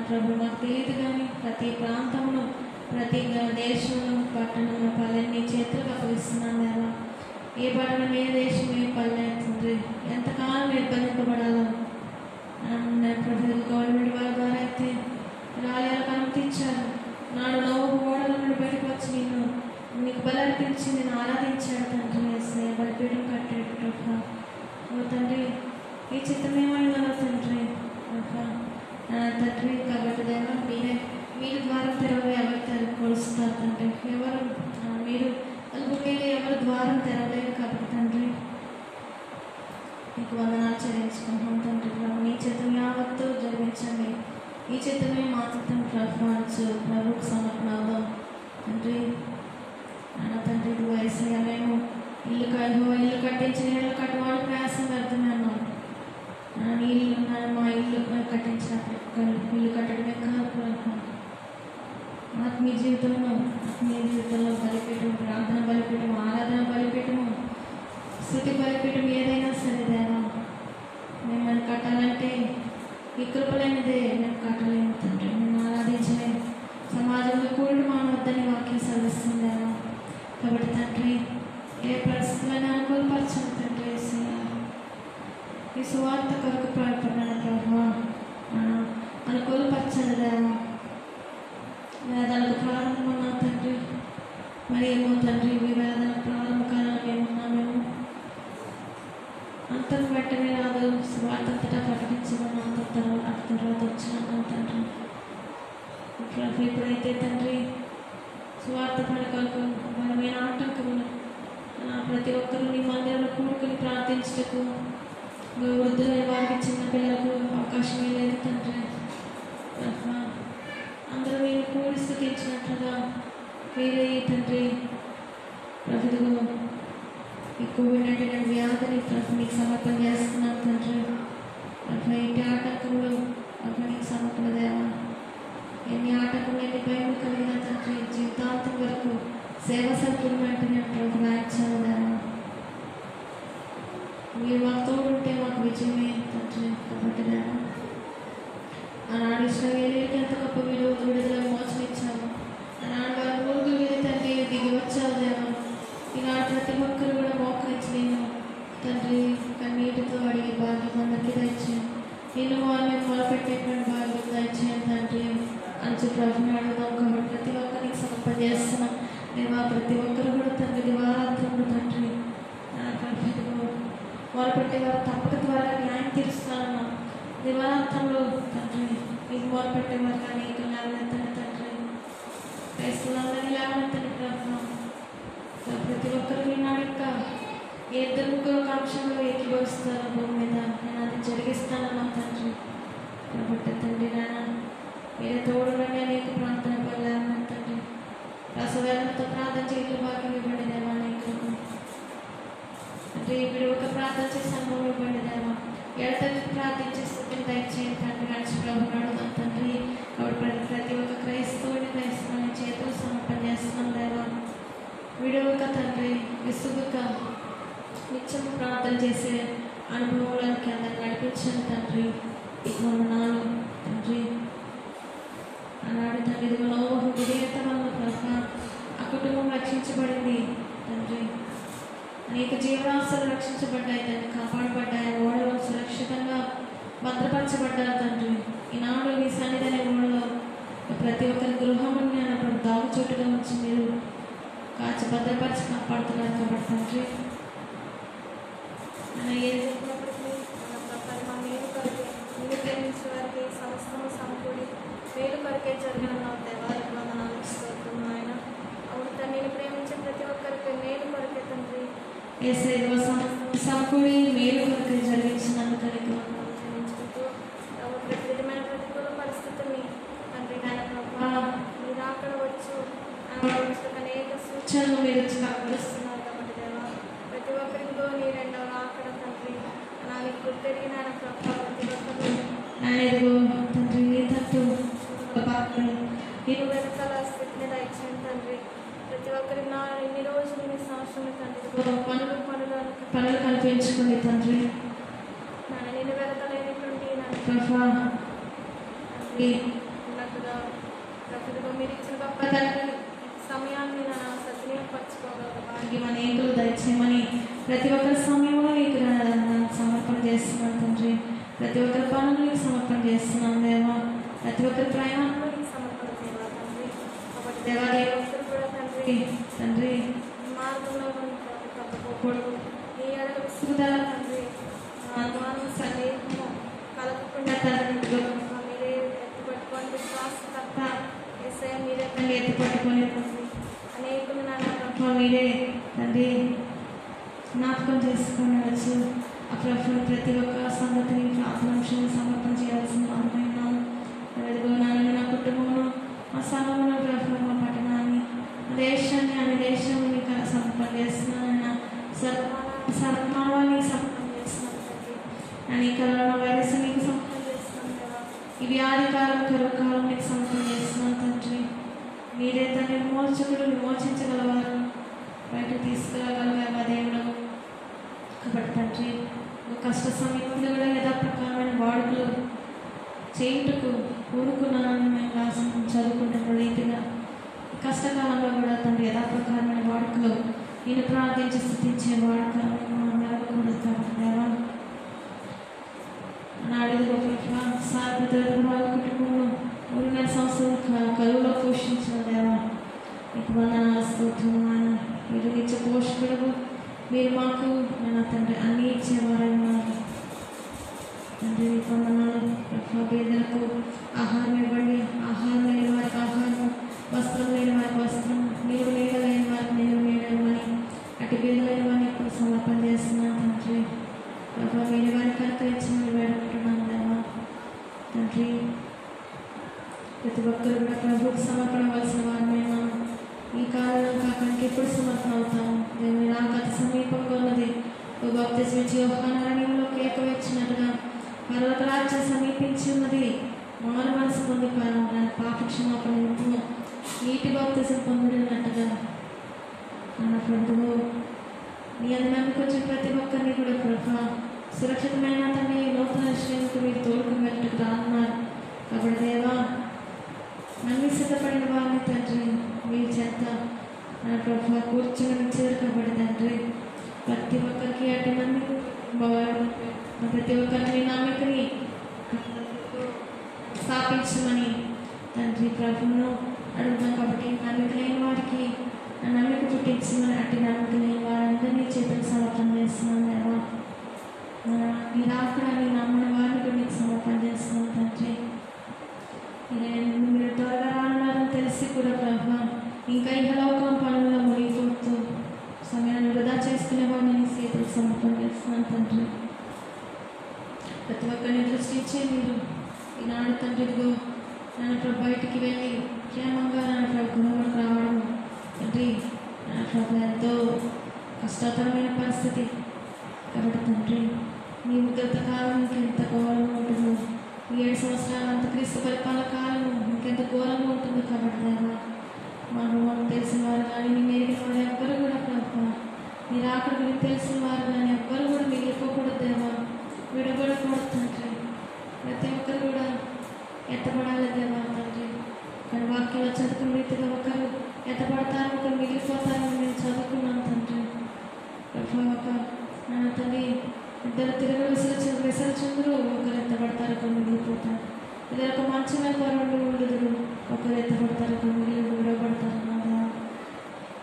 ప్రభు మాకు తెలియదు, కానీ ప్రతి ప్రాంతమును, ప్రతి దేశంలో, పట్టణంలో, పల్లెని మీ చేతులకు అప్పగిస్తున్నాను దేవా. ఏ పట్టణం, ఏ దేశం, ఏ పల్లె తండ్రి ఎంతకాలం నిర్బంధింపబడాలో ప్రభు గవర్నమెంట్ వారి ద్వారా అయితే ఆలయాలకు అనుమతించారు. నాడు నోవు ఓడల నుండి బయటకు వచ్చి నీకు బలర్పించి నేను ఆరాధించాడు తండ్రి. వేసే బలిపీఠం కట్టేట తండ్రి ఈ చిత్తమేమైనా తండ్రి తండ్రి. కాబట్టి దేవా మీరు ద్వారం తెరవలు ఎవరు కొలుస్తారు తండ్రి, ఎవరు మీరు అనుకునేది ఎవరు ద్వారం తెరవలేదు కాబట్టి తండ్రి నీకు వందనాలు చెల్లించుకుంటున్నాం తండ్రి. నీ చిత్తం యావత్తు జరిగించండి. ఈ చిత్తమే మా చిత్తం ప్రఫాన్స్ ప్రభుకు సమర్పణ అవుదాం తండ్రి. తండ్రి ఇది వయసుగా మేము ఇల్లు కట్టించిన ఇల్లు కట్టువాడు ప్రయాసం వ్యర్థమే అన్నాం. ఇల్లు మా ఇల్లు కట్టించినప్పుడు ఇల్లు కట్టడమే కాదు, ఆత్మీయ జీవితంలో బలిపీఠం, ప్రార్థన బలిపీఠం, ఆరాధన బలిపీఠము, స్థుతి బలిపీఠం ఏదైనా సరే దేవా మేము అది కట్టాలంటే ఈ కృపలేనిదే మేము కట్టలేము తండ్రి. మేము ఆరాధించలేము. సమాజంలో కూడి మానవద్దని వాక్యం సెలవిస్తుంది దేవా. కాబట్టి తండ్రి ఏ పరిస్థితులను అనుకూలపరచండి తండ్రి. ఈ సువార్త కొరకు ప్రార్థన ప్రభావ అనుకూలపరచండి దేవా. వేదాలకు ప్రారంభం ఉన్నా తండ్రి, మరి ఏమో తండ్రి ఈ వేదాలకు ప్రారంభ కాలంలో ఏమున్నామేమో అంతం వెంటనే రాదు. స్వార్థంతటా ప్రకటించమన్నా తర్వాత వచ్చినాం తండ్రి. ఇప్పుడైతే తండ్రి స్వార్థ పడకలకు బలమైన ఆటంకములు ప్రతి ఒక్కరూ నీ మందిరంలో కూడుకుని ప్రార్థించటకు, వృద్ధులైన వారికి, చిన్న పిల్లలకు అవకాశమే లేదు తండ్రి. అందరూ మీరు కూడి స్థుతించినట్లుగా మీరే తండ్రి ప్రభుత్వం ఈ కోవిడ్-19 వ్యాధిని మీకు సమర్పణ చేస్తున్నాను తండ్రి. ఇంటి ఆటంకంలో నీకు సమర్పణ దేవా. ఎన్ని ఆటంకం, ఎన్ని భయం కలిగిన తండ్రి జీవితాంతం వరకు సేవ సత్యం వెంటనే రాయించాలి దేవా. మీరు మాకు తోడుంటే మాకు విజయమే తండ్రి. కాబట్టి దేవా ఆనాడు ఇశ్రాయేలీయులకి ఎంత గొప్ప విడుదల మోసం ఇచ్చాము. ఆనాడు వారి మూర్ఖుల మీద తండ్రి దిగి వచ్చావు దేవా. ఈనాడు ప్రతి ఒక్కరు కూడా మోకరించి నేను తండ్రి కన్నీటితో అడిగే భాగ్యం అందరికీ దయచేయండి. నేను వారిని మొదలుపెట్టేటువంటి భాగ్యం దయచేయండి తండ్రి అని ప్రభుని అడుగుదాం. కాబట్టి ప్రతి ఒక్కరికి సమర్పణ చేస్తున్నాం దేవా. ప్రతి ఒక్కరు కూడా తండ్రి దివారాత్రంలో తండ్రి మొదలుపెట్టే వారు తప్పక ద్వారా న్యాయం తీరుస్తానన్నా. దివారాంతంలో తండ్రి మీకు మొదలుపెట్టేవారు కానీ ఇక లేవనెత్తని తండ్రి, క్రైస్తవులందరినీ లేవనెత్తని ప్రభుత్వం. ప్రతి ఒక్కరు విన్నాడు ఇంకా ఏ ఇద్దరు ముగ్గురు కాంక్షలు ఏకీభవిస్తారు భూమి మీద నేను అది జరిగిస్తానన్నా తండ్రి. కాబట్టి తండ్రి నాయన మీరే తోడునండి. అనేక ప్రాంతాల పనులు తండ్రి రసవేదంతో ప్రార్థన చేయడం భాగ్యం ఇవ్వండి దేవా. అనేకులకు తండ్రి ఇప్పుడు ఒక ప్రార్థన చేసి అనుభవం ఇవ్వండి దేవా. ఎడతెగక ప్రార్థించే స్థితిని దయచేయండి తండ్రి. నడిచి ప్రభుని అడుగుదాం తండ్రి. కాబట్టి ప్రతి ఒక్క క్రైస్తవుని చేతులు సమర్పణ చేస్తున్నాం దేవా. విడువక తండ్రి, విసుగుక నిత్యం ప్రార్థన చేసే అనుభవంలోనికి అందరిని నడిపించండి తండ్రి. మీకు వందనాలు తండ్రి. ఆనాడు తండ్రి ఇదిగో నోవహు విధేయత వల్ల ప్రభా ఆ కుటుంబం రక్షించబడింది తండ్రి. అనేక జీవరాశులు రక్షించబడ్డాయి తండ్రి, కాపాడబడ్డాయి, ఓడలో సురక్షితంగా భద్రపరచబడ్డారు తండ్రి. ఈనాడు మీ సన్నిధి అనే ఓడలో ప్రతి ఒక్కరి గృహముని అన్నప్పుడు దాగు చోటుగా వచ్చి మీరు కాచి భద్రపరిచి కాపాడుతున్నారు కాబట్టి తండ్రి ఏది చెప్పినప్పటికీ మా మేలు కొరకే మీరు ప్రేమించే వారికి సమస్తము సమకూడి మేలు కొరకే జరిగిన నా దేవాలకు వందనాలు స్తోత్రం నాయన. అవును తండ్రి, నేను ప్రేమించే ప్రతి ఒక్కరికి మేలు కొరకే తండ్రి. సమకూడి మేలు కొరకే జరిగించినందుకు ప్రేమించుకుంటూ ప్రతి విధమైన ప్రతికూల పరిస్థితుల్ని తండ్రి మీరు అక్కడ వచ్చు అనేక సూచనలు మీరు కాపాడుస్తున్నారు కాబట్టి దేవా ప్రతి ఒక్కరికి నీ రెండవ అక్కడ తండ్రి నాకు గుర్తెరిగిన ప్రతి ఒక్కరు వెనకాల స్థితిని దయచేయండి తండ్రి. ప్రతి ఒక్కరికి నా ఇన్ని రోజులు ఇన్ని సంవత్సరాలు తండ్రి పనులు కల్పించుకుని తండ్రి నేను వెనకలేనటువంటి మీరు ఇచ్చిన గొప్ప సమయాన్ని నా సద్వినియోగపరచుకోగలరు అనేకులు దయచేయమని ప్రతి ఒక్కరి సమయంలో నీకు సమర్పణ చేస్తున్నాను తండ్రి. ప్రతి ఒక్కరి పనులు నీకు సమర్పణ చేస్తున్నాను దేవా. ప్రతి ఒక్కరి ప్రయాణంలో నీకు సమర్పణ చేయాలి తండ్రి. కాబట్టి దేవా ఒక్కరు కూడా తండ్రి తండ్రి మార్గంలో తప్పకూడదు. నీ అడగ విసుగుదల తండ్రి అనుమానం సందేహము కలగకుండా తండ్రి మీరే ఎత్తుపట్టుకొని విశ్వాసకర్త ఎస్ఐ మీరే తండ్రి ఎత్తుపట్టుకొని అనేకులు నాన్న మీరే తండ్రి జ్ఞాపకం చేసుకుని వచ్చు. ఆ ప్రభుత్వం ప్రతి ఒక్క సంగతిని ప్రార్థనాంశాన్ని సమర్పణ చేయాల్సిన అనుకున్నాం. నాన్న నా కుటుంబంలో మా సంఘంలో ప్రభుత్వం మా పట్టణాన్ని దేశాన్ని అన్ని దేశాన్ని మీకు సమర్పణ చేస్తున్నాను. సర్వమానవాన్ని సమర్పణ చేస్తున్నాను తండ్రి. నేను ఈ కరోనా వైరస్ మీకు సమర్పణ చేస్తున్నాను కదా. ఈ వ్యాధి కాలం కరువు కాలం మీకు సమర్పణ చేస్తున్నాను తండ్రి. మీరే తండ్రి విమోచకుడు విమోచించగలవారు, బయటకు తీసుకురాగలవారు దేవుడు కాబట్టి తండ్రి కష్ట సమయంలో కూడా యథాప్రకారమైన వాడుకలు చేయుటకు కూడుకున్నానని మేము రాసిన చదువుకుంటున్న రీతిగా కష్టకాలంలో కూడా తండ్రి యథాప్రకారమైన వాడుకలు నేను ప్రార్థించి స్థితించే వాడుకలు నెలవకూడదు కాబట్టి దేవా నాడు వాళ్ళ కుటుంబంలో 3 సంవత్సరాలు కరువులో పోషించిన దేవా మీకు వందనాలు స్తోత్రం. మీరు ఇచ్చే పోషకుడు మీరు మాకు నా తండ్రి అన్నీ ఇచ్చేవారన్నారు తండ్రి. మీకు వందనాలు. పేదలకు ఆహారం ఇవ్వండి, ఆహారం లేని వారికి ఆహారం, వస్త్రం లేని వారికి వస్త్రం, నీరు లేని వారికి నీరు వేయడమని అటు పేదలైన వారిని ఇప్పుడు సమర్పణ చేస్తున్నాను తండ్రి. వేరే వారికి కనుకరించమని వేడుకుంటున్నాను దేవా తండ్రి. ప్రతి ఒక్కరు కూడా ప్రభుకి సమర్పణ అవ్వాల్సిన వారినైనా ఈ కాలంలో కాకుండా ఎప్పుడు సమర్పణ అవుతాము. దేవుని రాకత సమీపంగా ఉన్నది. బాప్తిస్మిచ్చి యోహానంలో కేక వచ్చినట్టుగా పర్వత రాజ్యం సమీపించి ఉన్నది. మారు మనసు పొంది పాప క్షమాపణ నిమిత్తము నీటి బాప్తిసం పొందినట్టుగా అన్న ప్రభువు నీ అందరికి వచ్చిన ప్రతి ఒక్కరిని కూడా ప్రభా సురక్షితమైన తండ్రి నూతన శ్రేణికి మీరు తోడుకు వెళ్ళటకు రానున్నారు కాబట్టి దేవా నన్ను సిద్ధపడిన వారిని తండ్రి మీరు చెత్త నా ప్రభా కూర్చొని ఇచ్చారు కాబట్టి తండ్రి ప్రతి ఒక్కరికి అటు మంది ప్రతి ఒక్కరిని నమ్మకని స్థాపించమని తండ్రి ప్రభువును అడుగుతాం కాబట్టి నమ్మిక లేని వారికి నమ్మిక పుట్టించమని అటు నమ్మిక లేని వారందరినీ చేతులకు సమర్పణ చేస్తున్నాను దేవా. మీరు అక్కడ నీ నమ్మిన వారిని కూడా నీకు సమర్పణ చేస్తున్నాను తండ్రి. మీరు త్వరగా రానున్నారని తెలిసి కూడా ప్రభా ఇంకా ఇహలోకం పనుల్లో మునిగిపోతూ సమయాన్ని వృధా చేసుకునే వాడిని నీ చేతులకు సమర్పణ చేస్తున్నాను తండ్రి. ప్రతి ఒక్కరిని దృష్టించే మీరు ఈనాడు తండ్రిలో నన్ను ప్రభు బయటికి వెళ్ళి క్షేమంగా నన్ను ప్రభు గృహంలోకి రావడం తండ్రి నా ప్రభు ఎంతో కష్టతరమైన పరిస్థితి కాబట్టి తండ్రి మీ ఉగ్రత కాలం ఇంకెంత ఘోరంగా ఉంటుందో, ఈ 7 సంవత్సరాల అంతక్రీస్తు పరిపాలన కాలం ఇంకెంత ఘోరంగా ఉంటుంది కాబట్టి దేవా మాకు తెలిసిన వారు కానీ మీ మెరిగిన వారు ఎవ్వరు కూడా ప్రభు మీరు అక్కడ మీకు తెలిసిన వారు కానీ ఎవ్వరు కూడా మిగిలిపోకూడదు దేవా.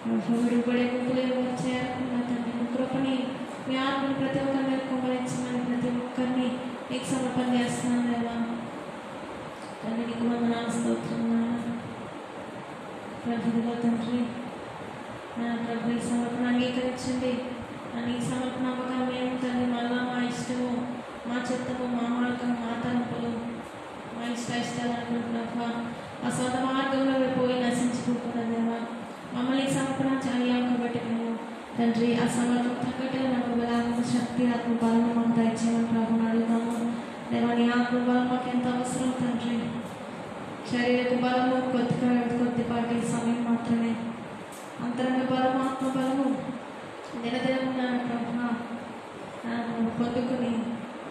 విడిపడే గుంపులు ఎవరు చేరకుండా తండ్రి మీ కృపని మీ ఆత్మని ప్రతి ఒక్కరిని కుమరించమని ప్రతి ఒక్కరిని నీకు సమర్పణ చేస్తున్నాను దేవా. తండ్రి నీకు వందనాలు స్తోత్రములు ప్రభువుగా తండ్రి. ప్రభు ఈ సమర్పణ అంగీకరించండి. నీ సమర్పణ అమ్మకాలు మేము తండ్రి మళ్ళా మా ఇష్టము, మా చిత్తము, మా మార్గం, మా తలంపులు, మా ఇష్టాలు అనుకుంటున్నా ఆ సొంత మార్గంలో పోయి నశించుకుంటున్నా దేవా. మమ్మల్ని సమర్పణ చేయాలి కాబట్టి మేము తండ్రి ఆ సమర్పణ తగ్గట్టుగా నాకు బలాత్మ శక్తి ఆత్మబలం మాకు దయచేయమని ప్రభుని అడుగుతాము దేవా. నీ ఆత్మబలం మాకు ఎంత అవసరం తండ్రి. శరీరపు బలము కొద్దిపాటి సమయం మాత్రమే, అంతరంగ బలము ఆత్మబలము దినదినమున్నాను ప్రభుత్వ పొందుకుని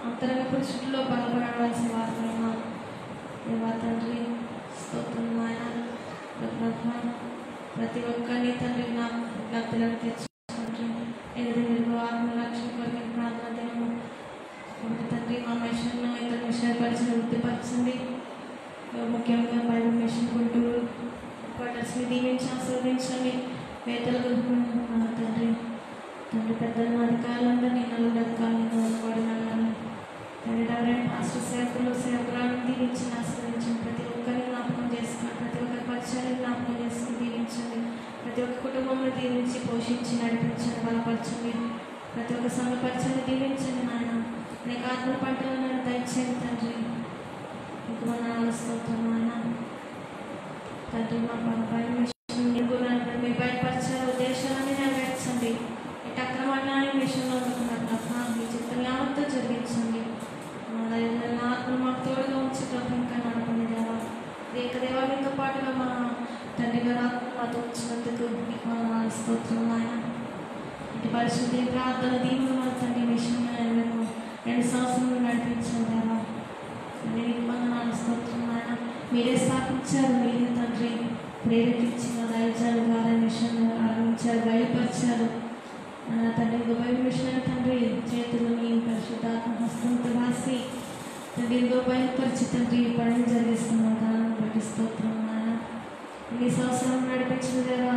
అంతరంగ పురుషుల్లో బలపడవలసిన వారమా దేవా తండ్రి. స్తోత్రం నాయన ప్రభుత్వ. ప్రతి ఒక్కరిని తండ్రి నా జ్ఞాపకాలను తెచ్చుకుంటే ఎదురు మీరు ఆత్మరక్షణ కొరకు ప్రార్థన దినము తండ్రి. మా మిషన్ను ఇతర విషయపరిచిన వృద్ధిపరచండి. ముఖ్యంగా బైబిల్ మిషన్ గుంటూరు క్వార్టర్స్ని దీవించి ఆశీర్వదించండి. పేదలు కలుపుకుంటున్నాను తండ్రి. తండ్రి పెద్దలను అధికారులందరినీ నలుగురు అధికారులను వాడినాను తండ్రి. ఎవరైనా పాస్టర్ సేవకులను దీవించి ఆశీర్వదించండి. ప్రతి ఒక్కరిని జ్ఞాపకం చేసుకుని ప్రతి ఒక్కరి పరిచయాన్ని జ్ఞాపకం చేసుకుని దీవించండి. ప్రతి ఒక్క కుటుంబంలో దీవించి పోషించి నడిపించండి, బలపరచండి. ప్రతి ఒక్క సంఘ పరిచయాన్ని దీవించండి నాయన. నీకు ఆత్మ పంటలను దయచేయండి తండ్రి. నీకు వందనాలు స్తోత్రం నాయన తండ్రి. మా మీ బయటపరిచిన ఉద్దేశాలన్నీ నెరవేర్చండి. ఇటు అక్రమాన్ని విషయంలో మీ చిత్తం యావత్తు జరిగించండి. మా ఆత్మ మాకు తోడుగా ఉంచి ప్రభు ఇంకా నడపండి దేవా. దేవా మీతో పాటుగా మా తండ్రి గారు ఆత్మ మాతో వచ్చినందుకు మీకు వందనాలు స్తోత్రం నాయన. ఇటు పరిశుద్ధి ప్రార్థన దీవులు మన తండ్రి విషయంలో మేము 2 సంవత్సరాలు నడిపించాం దేవా. మీకు వందనాలు స్తోత్రం నాయన. మీరే స్థాపించారు, మీరే తండ్రి ప్రేరేపించిన దైవజనుల ద్వారా మిషన్ ఆరంభించారు, బయలుపరిచారు తండ్రి. బైబిల్ మిషన్ తండ్రి చేతులు మీ పరిశుద్ధాత్మ హస్తంతో రాసి తండ్రి బయలుపరిచి తండ్రి పనిని జరిగిస్తున్న దాన్ని బట్టి స్తోత్రం నాయన. ఈ సంవత్సరం నడిపించిన దేవా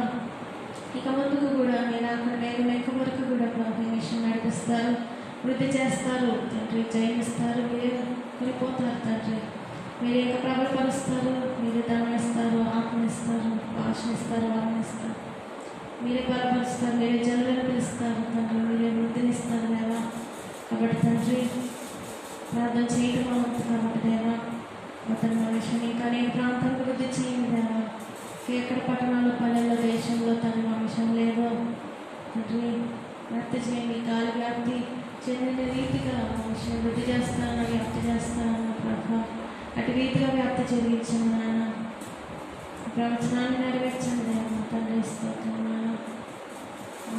ఇక ముందుకు కూడా మీరు అక్కడ లేక వరకు కూడా ప్రభు మిషన్ నడిపిస్తారు, వృద్ధి చేస్తారు తండ్రి, జయిస్తారు. మీరే కొనిపోతారు తండ్రి. మీరు ఏక ప్రబలపరుస్తారు, మీరు ధనం ఇస్తారు, ఆత్మనిస్తారు, భాషనిస్తారు, వారినిస్తారు. మీరే బలపరుస్తారు, మీరే జనులను పిలుస్తారు తండ్రి, మీరే వృద్ధినిస్తారు దేవా. కాబట్టి తండ్రి ప్రార్థన చేయడం అవుతుంది కాబట్టి దేవా అతని మనిషి ఇంకా నేను ప్రాంతానికి వృద్ధి చేయండి దేవా. ఎక్కడ పట్టణాల్లో పల్లెల్లో దేశంలో తన వంశం లేదో తండ్రి వ్యాప్తి చేయండి. గాలి వ్యాప్తి చెందిన రీతిగా వంశం వృద్ధి చేస్తానని వ్యాప్తి చేస్తానన్న ప్రభావ అటు రీతిగా వ్యాప్తి జరిగించండి నాయన. ప్రవచనాన్ని నెరవేర్చండి దేవా తండ్రి. స్తోత్రం నాయన.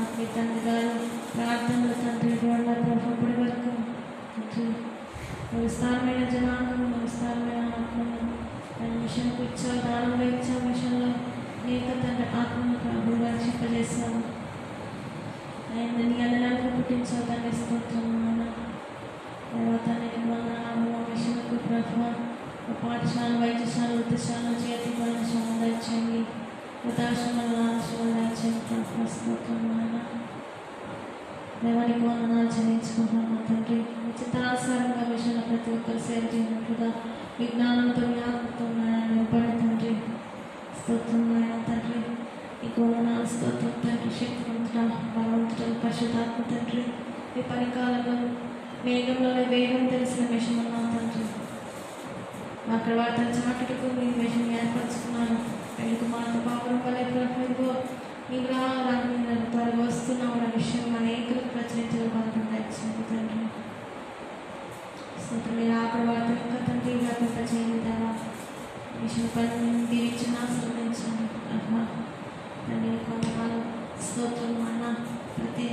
ఆత్మీయ తండ్రి గారు ప్రార్థనలు తండ్రి గోడ ప్రభావపడి వరకు తండ్రి విస్తారమైన జనాంగం, విస్తారమైన ఆత్మను తన మిషన్కు ఇచ్చావు, దానంగా ఇచ్చావు. మిషన్లో నీకు తండ్రి ఆత్మను ప్రభు రక్షింపజేశావు. ఆయన నీ అన్నలకు పుట్టించావు తండ్రి. స్తోత్రం నాయన. తర్వాత నేను వందనాలు మిషన్కు ప్రభు పాఠశాల, వైద్యశాల, వృద్ధిశాల, చేతి పనిశాల దయచేయండి. వృద్ధాశ్రమాల ఆశ్రమాలు దయచేయండి ప్రభు. స్తోత్రం నాయన. దేవానికి వందనాలు చెల్లించుకుంటున్నాను తండ్రి. చిత్తానుసారంగా మిషన్ ప్రతి ఒక్కరు సేవ చేయనట్లుగా విజ్ఞానంతో జ్ఞాపకంతో నింపండి తండ్రి. స్తోత్రం నాయన తండ్రి. నీకు వందనాలు స్తోత్రం తండ్రి. శక్తివంతుడ, బలవంతుడ, పరిశుద్ధాత్మ తండ్రి. ఈ పనికాలంలో మేఘంలో వేగం తెలిసిన మిషన్ ఉన్నాం తండ్రి. అక్కడ వార్తలు చాటుకు మీ మిషన్ ఏర్పరచుకున్నాను. పెళ్లికి మాతో పాపం వల్ల ప్రభుత్వ మీ గ్రహాలను త్వరగా వస్తున్నావు అన్న విషయం అనేకులకు ప్రచురించడం బాగుంటుంది తండ్రి. స్తోత్రం. మీరు అక్కడ వార్త యొక్క తండ్రి వ్యాపింప చేయండి దేవా. మిషన్ పని దీవించిన ఆశ్రమించండి తండ్రి. కొంతమంది స్తోత్రం అన్న ప్రతి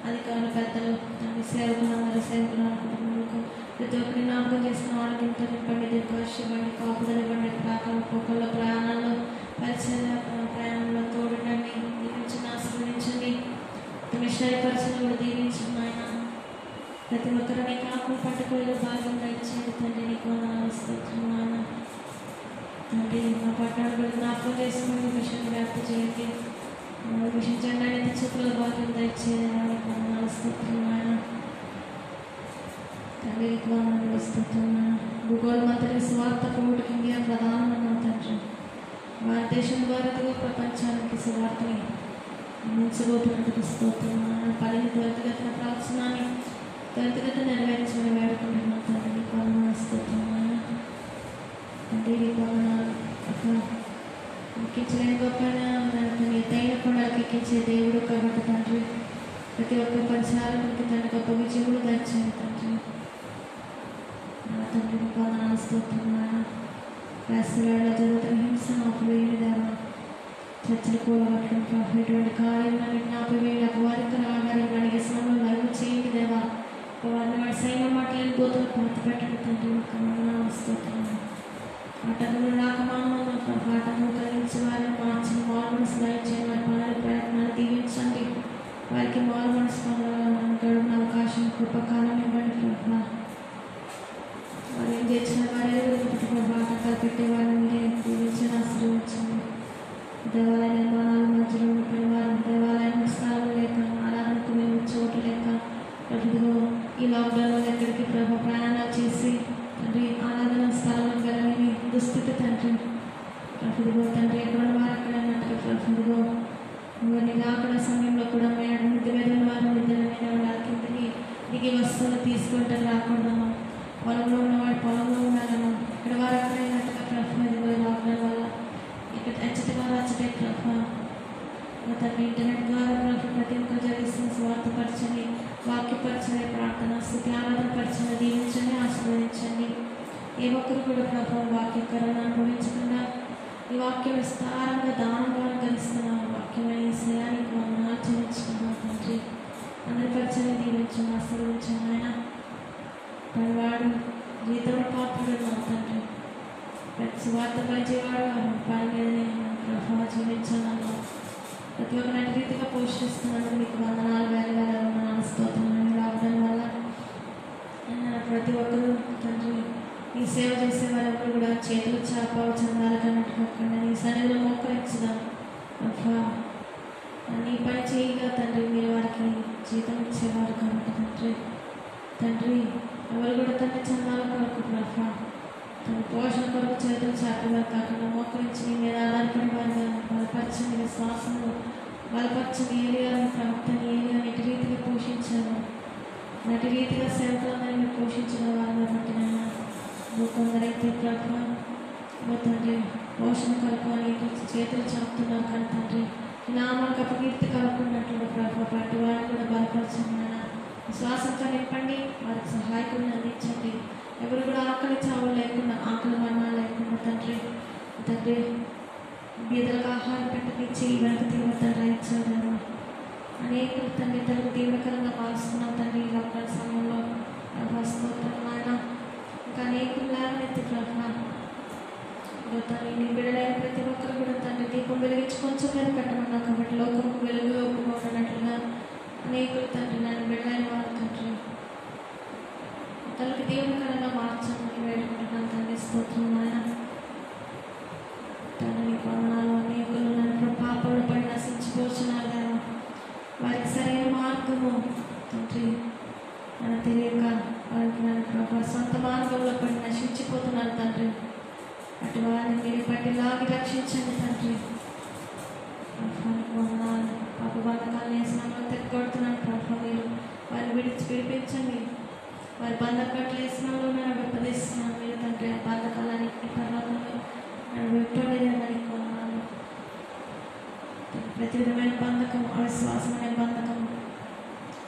అధికారులు పెద్దలు తండ్రి సేవకులు అందరూ సేవకులు అనుకుంటున్నందుకు ప్రతి ఒక్కరిని జ్ఞాపకం చేసిన వాళ్ళకి ఇంత నింపండి, దీర్ఘాశివ్వండి, కాపుదలు ఇవ్వండి. ఒక్కొక్కళ్ళ ప్రయాణాల్లో పరిచయ ప్రయాణంలో తోడుండండి, దీవించిన ఆశీర్వదించండి. మిషనరీ పరిచయం కూడా దీవించండి ఆయన. ప్రతి ఒక్కరిని కాపు పట్టుకోలు భాగంగా ఇచ్చేది తండ్రి. నీకు వందనాలు స్తోత్రం నాయన తండ్రి. మా పట్టణాలు కూడా జ్ఞాపకం చేసుకుని మిషన్ వ్యాప్తి చేయండి విషించండి ఆయన చేతుల భాగ్యం దయచేయాలని వందనాలు స్తోత్రం ఆయన. తండ్రికి వందనాలు స్తోత్రం ఆయన. భూగోళమంతటి స్వార్థ కోటికి ఇండియా ప్రధానమైన తండ్రి, భారతదేశం ద్వారా ప్రపంచానికి స్వార్థని ముంచబోతున్నందుకు స్తోత్రం ఆయన. పనిని త్వరితగతిన ప్రార్థనని త్వరితగతిన నెరవేర్చమని వేడుకుంటున్నాం తండ్రి. వందనాలు స్తోత్రం ఆయన. తండ్రి వందనాలు ఎక్కించలేని గొప్ప ఎత్తైన కొండలకు ఎక్కించే దేవుడు కాబట్టి తండ్రి, ప్రతి ఒక్క పరిసరాలకి తండ్రి గొప్ప విజయములు దయచేయండి తండ్రి. తండ్రి వందనాలు స్తోత్రం ఆయన. క్రైస్తవులలో జరుగుతున్న హింస ఆపివేయండి దేవా. చర్చలు కూడగట్టు ఇటువంటి కార్యాలన్నింటినీ ఆపివేయండి. అపవాదిక ఆధారంగా వ్యసనంలో లైవ్ చేయండి దేవా. వారి సైన్యం మాటలేని గోతులు పాత పెట్టండి తండ్రి. వందనాలు స్తోత్రం. ఆటంకులు రాకమానమన్న ఆటంకులు కలిగించి వారిని మార్చి మారు మనసు దయచేయండి. వారి పనుల ప్రయత్నాలు దీవించండి. వారికి మారు మనసు గడుపున అవకాశం కృపకాలం ఇవ్వండి ప్రభా. వారు ఏం చేసిన వారే ఆటంకాలు పెట్టే వారిని మీరే దీవించని ఆశ్రయించండి. దేవాలయ నిర్మాణాల మధ్యలో ఉండిపోయిన వారు దేవాలయం స్థలం లేక ఆరాధనకు మేము చోటు లేక ప్రభుత్వం ఈ లాక్డౌన్లో ఎక్కడికి ప్రయాణాలు చేసి తండ్రి ఆరాధన స్థలం గలమని దుస్థితి తండ్రి. ప్రభుత్వం తండ్రి ఎక్కడ వారు ఎక్కడైనట్టుగా ప్రభుత్వం నిరాకరణ సమయంలో కూడా మిద్దె మీద వారు మిద్దెల మీద ఉండాలి. దిగి వస్తువులు తీసుకుంటే రాకుండా పొలంలో ఉన్నవాడు పొలంలో ఉండాలన్నా ఇక్కడ వారు ఎక్కడైనట్టుగా ప్రభుత్వం లాక్డౌన్ వల్ల ఇక్కడ అచ్చటి వారు అచ్చటే ప్రభావం తండ్రి ఇంటర్నెట్ ద్వారా ప్రతి ఒక్కరు జరిగిస్తున్న స్వార్థపరచని వాక్యపరచని ప్రార్థన స్థితి ఆరాధనపరచని దీవించండి ఆశీర్వదించండి. ఏ ఒక్కరు కూడా ప్రభావం వాక్యకరణ అనుభవించకుండా ఈ వాక్యం విస్తారంగా దానంగా కలిస్తున్న వాక్యమైన శయానికి వందనాలు చెల్లించుకున్నాం తండ్రి. అందరి పరిచయం దీవించండి ఆశీర్వదించండి ఆయన. పనివాడు జీతంలో పాత్రుడు తండ్రి, ప్రతి స్వార్థ పనిచేవాడు పని మీదనే ప్రభావం చెల్లించాలన్నా ప్రతి ఒక్క నటి రీతిగా పోషిస్తున్నాను. మీకు వందనాలు వేల వేల వందనాలు స్తోత్రాలు. లాక్డౌన్ వల్ల ప్రతి ఒక్కరూ తండ్రి ఈ సేవ చేసే వారెవరు కూడా చేతులు చాపావు చందాలు కన్నట్టుకోకుండా నీ సన్నిధిలో మోకరించుదాం ప్రభా. నీ పని చేయగా తండ్రి మీరు వారికి జీతం ఇచ్చేవారు కాబట్టి తండ్రి ఎవరు కూడా తండ్రి చందాల కొరకు ప్రభా తన పోషణ కొరకు చేతులు చాపేవారు కాకుండా మోకరించి నీ మీద ఆధారపడి వారిగా బలపరచని విశ్వాసంలో బలపరచని ఏలియాని ప్రవక్తని ఏలియాని ఎటు రీతిగా పోషించారు, నటి రీతిగా సేవకులందరినీ మీరు పోషించిన వారిని బట్టి నేను కొందరైతే ప్రభా తండ్రి పోషణ కొరకు అని చేతులు చాపుతున్నారు కానీ తండ్రి నామానికి అపకీర్తి కలుపుకున్నట్లు ప్రభా పట్టి వారిని కూడా బలపరచండి. విశ్వాసంతో నింపండి, వారికి సహాయకులను అందించండి. ఎవరు కూడా ఆకలి చావు లేకుండా ఆకలి మరణాలు లేకుండా తండ్రి బీదలకు ఆహారం పెట్టకిచ్చి వెనక తీవ్రతంగా ఇచ్చారు. అనేక తండ్రి తనకు తీవ్రకరంగా భావిస్తున్నాం తండ్రి ఈ లాక్డౌన్ సమయంలో స్తోత్రం ఆయన. ఇంకా అనేకులు లేవనెత్తి ప్రభా తండ్రి నీ బిడ్డలైన ప్రతి ఒక్కరు కూడా తండ్రి దీపం వెలిగించి కొంచెం మీద పెట్టమన్నావు కాబట్టి లోకంకు వెలుగు ఒప్పుకోనట్లుగా అనేకులు తండ్రి నన్ను బిడ్డలైన వారు తండ్రి తనకి దేవునికరంగా మార్చమని వేడుకుంటున్నాను తండ్రి. స్తోత్రం ఆయన. తండ్రి వందనాలు. అనేకులు నన్ను పాపంలో పడి నశించిపోతున్నారు కదా, వారికి సరైన మార్గము తండ్రి నన్ను తెలియక వారికి నన్ను ప్రభా సొంత మార్గంలో పడి నశించిపోతున్నారు తండ్రి. అటు వారిని మీరు పట్టి లాగి రక్షించండి తండ్రి. వందనాలు. పాప బంధకాలను వేసినామో తెగొడుతున్నాను ప్రభా, మీరు వారిని విడిపించండి. వారి బంధకట్లు వేసినామో నన్ను విప్పదీస్తున్నాను మీరు తండ్రి. ఆ బంధకాలని పర్వతంలో నన్ను విప్పలేదని కొన్నాను. ప్రతి విధమైన బంధకం, అవిశ్వాసం అనే బంధకము,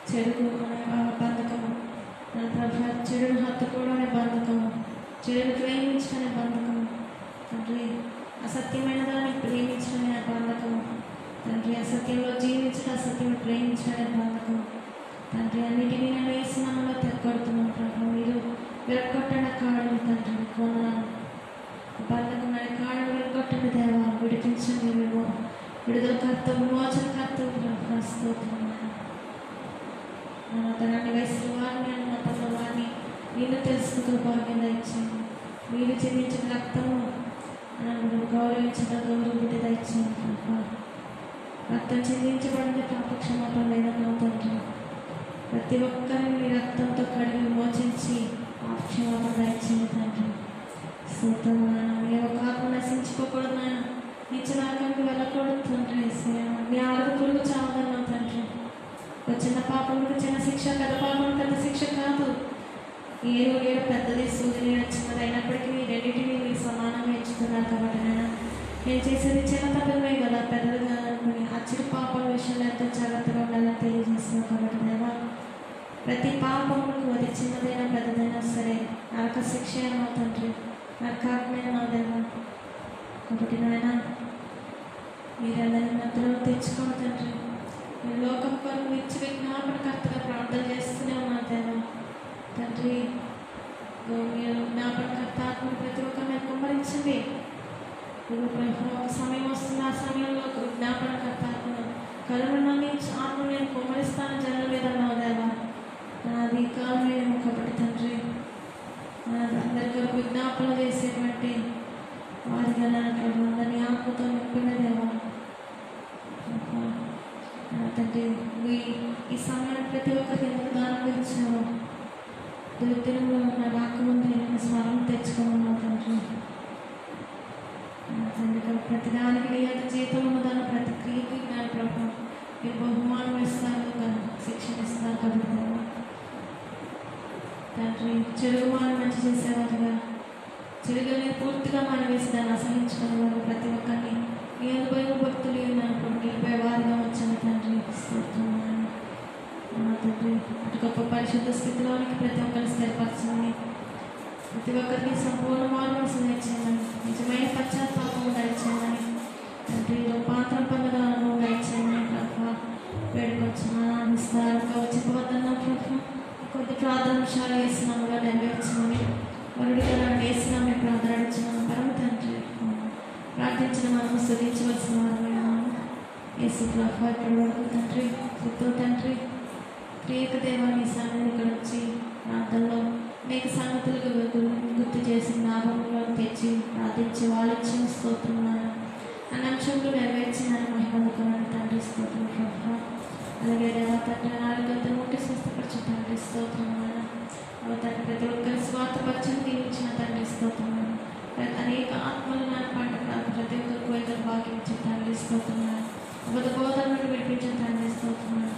చెడుకు అనే బంధకము, నన్ను ప్రభా చెడును హత్తుకోవడం అనే బంధకము, చెడును ప్రేమించడనే బంధకము తండ్రి, అసత్యమైన దాన్ని ప్రేమించడమే బంధకము తండ్రి, అసత్యంలో జీవించడం అసత్యం ప్రేమించడమే బంధకం తండ్రి. అన్నిటినీ నేను వేసినామలో తెగొడుతున్నాను ప్రభా, మీరు విరగొట్టండి కాడలు తండ్రి. కొన్నాను బంధకం అనే కాడలు విరగొట్టండి దేవా, విడిపించండి. మేము విడుదల కర్తవ్యం విమోచన కర్తవ్యం స్తోత్రమైన తనని వయసు వారిని అని మతంలో వారిని నేను తెలుసుకుంటూ భాగ్యం దయచేయండి. మీరు చెల్లించిన రక్తము నన్ను గౌరవించిన గౌరవ బిడ్డ దయచేయండి ప్రభా. రక్తం చెందించబడింది, పాప క్షమాపణ లేదన్నావు తండ్రి. ప్రతి ఒక్కరిని నీ రక్తంతో కడిగి విమోచించి పాప క్షమాపణ దయచేయండి తండ్రి. స్తోత్రం నాయన. ఏ ఒక్క ఆత్మ నశించుకోకూడదు నాయన, నిత్యనరకానికి వెళ్ళకూడదు తండ్రి. నీ ఆడదు పురుగు చావదన్నావు తండ్రి. ఒక చిన్న పాపములకు చిన్న శిక్ష, పెద్ద పాపములకు పెద్ద శిక్ష కాదు. ఏడు పెద్దది, సూర్యుడు చిన్నది అయినప్పటికీ ఈ రెండింటిని మీరు సమానంగా ఎంచుతున్నారు కాబట్టి నాయన, నేను చేసేది చిన్న తప్పమే కదా, పెద్దది కాదనుకుని ఆ చిరు పాపం విషయంలో ఎంతో జాగ్రత్తగా ఉండాలని తెలియజేస్తున్నాను కాబట్టి దేవా, ప్రతి పాపములకు అది చిన్నదైనా పెద్దదైనా సరే నరక శిక్ష ఏమో తండ్రి, నరకాగ్నేమో దేవా. కాబట్టి నాయన మీరందరినీ మధ్యలో తెచ్చుకోండి తండ్రి. మీరు లోకం కొరకు నిత్య విజ్ఞాపనకర్తగా ప్రార్థన చేస్తూనే ఉన్నారు దేవా తండ్రి. మీరు జ్ఞాపనకర్త ఆత్మను ప్రతి ఒక్కరు మీరు కుమ్మరించండి. ఒక సమయం వస్తుంది, ఆ సమయంలో జ్ఞాపనకర్త ఆత్మను కరుణని ఆత్మ నేను కుమ్మరిస్తాను జనం లేదన్నావు దేవా. నాది కాలమేమో కాబట్టి తండ్రి, అందరి కొరకు విజ్ఞాపన చేసేటువంటి వారిగా అందరినీ ఆత్మతో నింపిన దేవా తండ్రి. ఈ సమయాన్ని ప్రతి ఒక్కరికి ఎందుకు దానం ఇచ్చావు, దినంలో ఉన్న రాకముందు నేను స్మరణ తెచ్చుకోమన్నావు తండ్రి. తండ్రి ప్రతిదానికి నీ యొక్క జీతం ఉన్నదాన్ని ప్రతి క్రియకి జ్ఞాన ప్రభావం మీరు బహుమానం ఇస్తారు, శిక్షణ ఇస్తారు కాబట్టి తండ్రి. చెడుగు మనం మంచి చేసేవారుగా, చెడుగానే పూర్తిగా మనం వేసి దాన్ని అసహించుకునే వారు ప్రతి ఒక్కరిని మీ అనుభవ భక్తులు నిలిపే వారిగా వచ్చాను తండ్రి. స్తోత్రమైన తండ్రి, అటు గొప్ప పరిశుద్ధ స్థితిలోనికి ప్రతి ఒక్కరిని స్థిరపరచమని, ప్రతి ఒక్కరికి సంపూర్ణ మార్పు దయచేయమని, నిజమైన పశ్చాత్తాపం దయచేయమని తండ్రి, రూపాంతరం పొందగల అనుభవం దయచేయమని ప్రభావ వేడుకొచ్చిన విస్తారంగా చెప్పవద్దన్నా ప్రభావ కొద్ది ప్రార్థనశాల వేసినాముగా నెరవేర్చమని వరుడిగా వేసిన మీ ప్రార్థన అడిచిన పరమ తండ్రి. ప్రార్థించిన మనము స్తుతించవలసిన వారమైన యేసు ప్రభావ ఇప్పటి వరకు తండ్రి, స్థితితో తండ్రి ప్రియక దేవాన్ని సన్నిధిని ఇక్కడ వచ్చి ప్రార్థనలో అనేక సంగతులకు గుర్తు చేసి జ్ఞాపకంలో తెచ్చి ప్రార్థించి వాళ్ళు ఇచ్చిన స్తోత్రములను అన్న అంశంలో నెరవేర్చిన మహిమనుకున్నాను తండ్రి. స్తోత్రం ప్రభావ. అలాగే దేవా తండ్రి నాలుగంతా ముట్టి స్వస్థపరిచిన తండ్రి. స్తోత్రములను తండ్రి ప్రతి ఒక్కరి స్వార్థపరచని దీవించిన తండ్రి. స్తోత్రములను అనేక ఆత్మలు నా పంట ప్రతి ఒక్కరికి వెళ్తారు భాగ్యం ఇచ్చిన తండ్రి. స్తోత్రములను అబద్ధ బోధనను విడిపించిన తండ్రి. స్తోత్రములను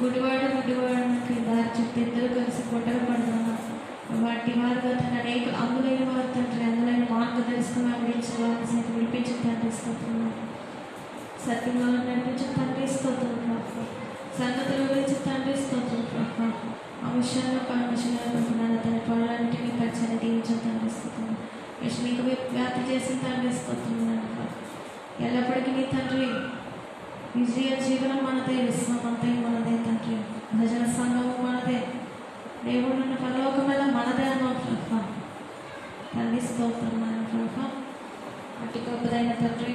గుడివాడికి దారి చెప్తే ఇద్దరు కలిసి కొట్టలు పడుతున్నారు వాటి వారుగా తన అనేక అందులైన వారు తండ్రి, అందులైన మార్గదర్శకం అందించిన వారిని సైతం విడిపించిన తండ్రి. స్తోత్రములను సత్యంలో నడిపించిన తండ్రి. స్తోత్రం ప్రభావ. సంగతుల గురించి తండ్రి. స్తోత్రం ప్రభావ. ఆ విషయంలో పరమశిలాడుతున్నాను తన పనులన్నింటినీ పరిచయం దీవించిన తండ్రి. స్తోత్రం మీకు వ్యాప్తి చేసిన తండ్రి. స్తోత్రములను ఎల్లప్పటికీ నీ తండ్రి విజయ జీవనం మనదే, విశ్వమంతయం మనదే తండ్రి, భజన సంఘము మనదే, దేవుడున్న పరలోకమేళ మనదే అన్నావు ప్రభా తండ్రి. స్తోత్రం ప్రభా. అటు గొప్పదైన తండ్రి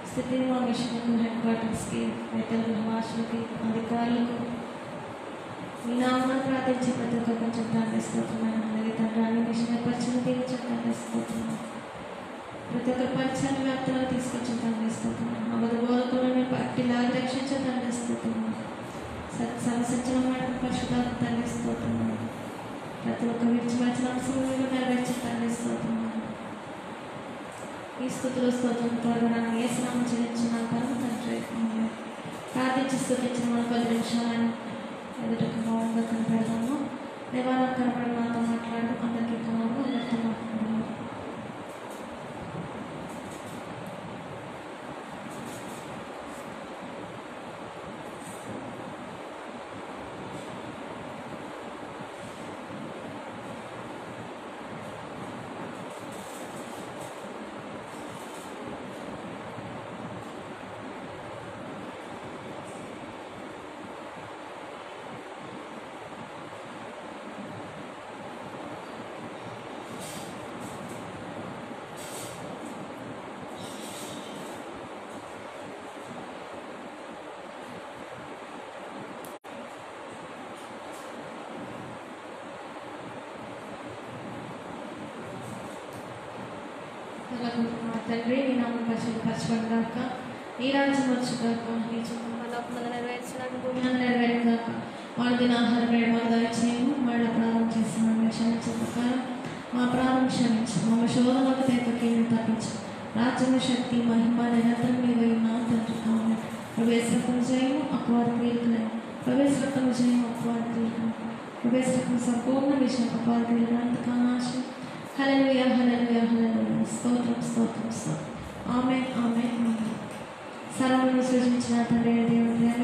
స్థితిని మా మిషన్కు, హెడ్ క్వార్టర్స్కి, రైతుల భాషలకి, అధికారులకు మీ నామను ప్రార్థించి ప్రతి ఒక్క కొంచెం ప్రార్థిస్తున్నాను. అలాగే తండ్రి అన్ని మిషన్ పరిచయం తీర్చి ప్రార్థిస్తున్నాను. ప్రతి ఒక్క పరిచయాన్ని వ్యాప్తిలో తీసుకొచ్చి తండ్రిస్తున్నాను. అబద్ధ బోధకులను పట్టిలాగా రక్షించి తండ్రిస్తున్నాను. సత్సంచలమైన పరిశుధాత్మ తండ్రిస్తున్నాను. ప్రతి ఒక్క విడిచివచ్చిన అంశంలో నెరవేర్చి తండ్రిస్తున్నాను. ఈ స్థుతులు స్తోత్రం త్వరగా నన్ను ఏ స్నామం చెల్లించిన పరమ తండ్రి. ప్రార్థించి స్థుతించిన మన 10 నిమిషాలను ఎదుటకు మౌనంగా కనపడదాము. దేవాలయం కనపడి మాతో మాట్లాడు, అందరికీ కావాలి, అందరితో మాట్లాడదాము. తండ్రి నీ నామం పరిశుద్ధపరచబడుగాక. నీ రాజ్యం వచ్చు కాక, నీ చిత్తం నెరవేర్చినట్టు భూమి నెరవేరు కాక. వాళ్ళ దిన ఆహారం వేడి మాకు దయచేయము, మళ్ళీ ప్రారంభం చేస్తున్నాము క్షమించే ప్రకారం మా ప్రారంభం క్షమించు, మా శోధనకు తెప్పకి తప్పించు. రాజ్యం శక్తి మహిమ నిరంతరం నీవై ఉన్నావు తండ్రి. ఆమేన్. ప్రవేశరత్నం జయము అపవాద క్రియలను, ప్రవేశరత్నం జయము అపవాద క్రియలను, ప్రవేశరత్నం సంపూర్ణ విషయం అపవాద క్రియలను అంతకానాశం. హల్లెలూయా హల్లెలూయా హల్లెలూయా. స్తోత్రం స్తోత్రం స్తోత్రం. ఆమేన్ ఆమేన్ ఆమేన్. సర్వమును సృజించిన తండ్రి అయిన దేవుని ప్రేమ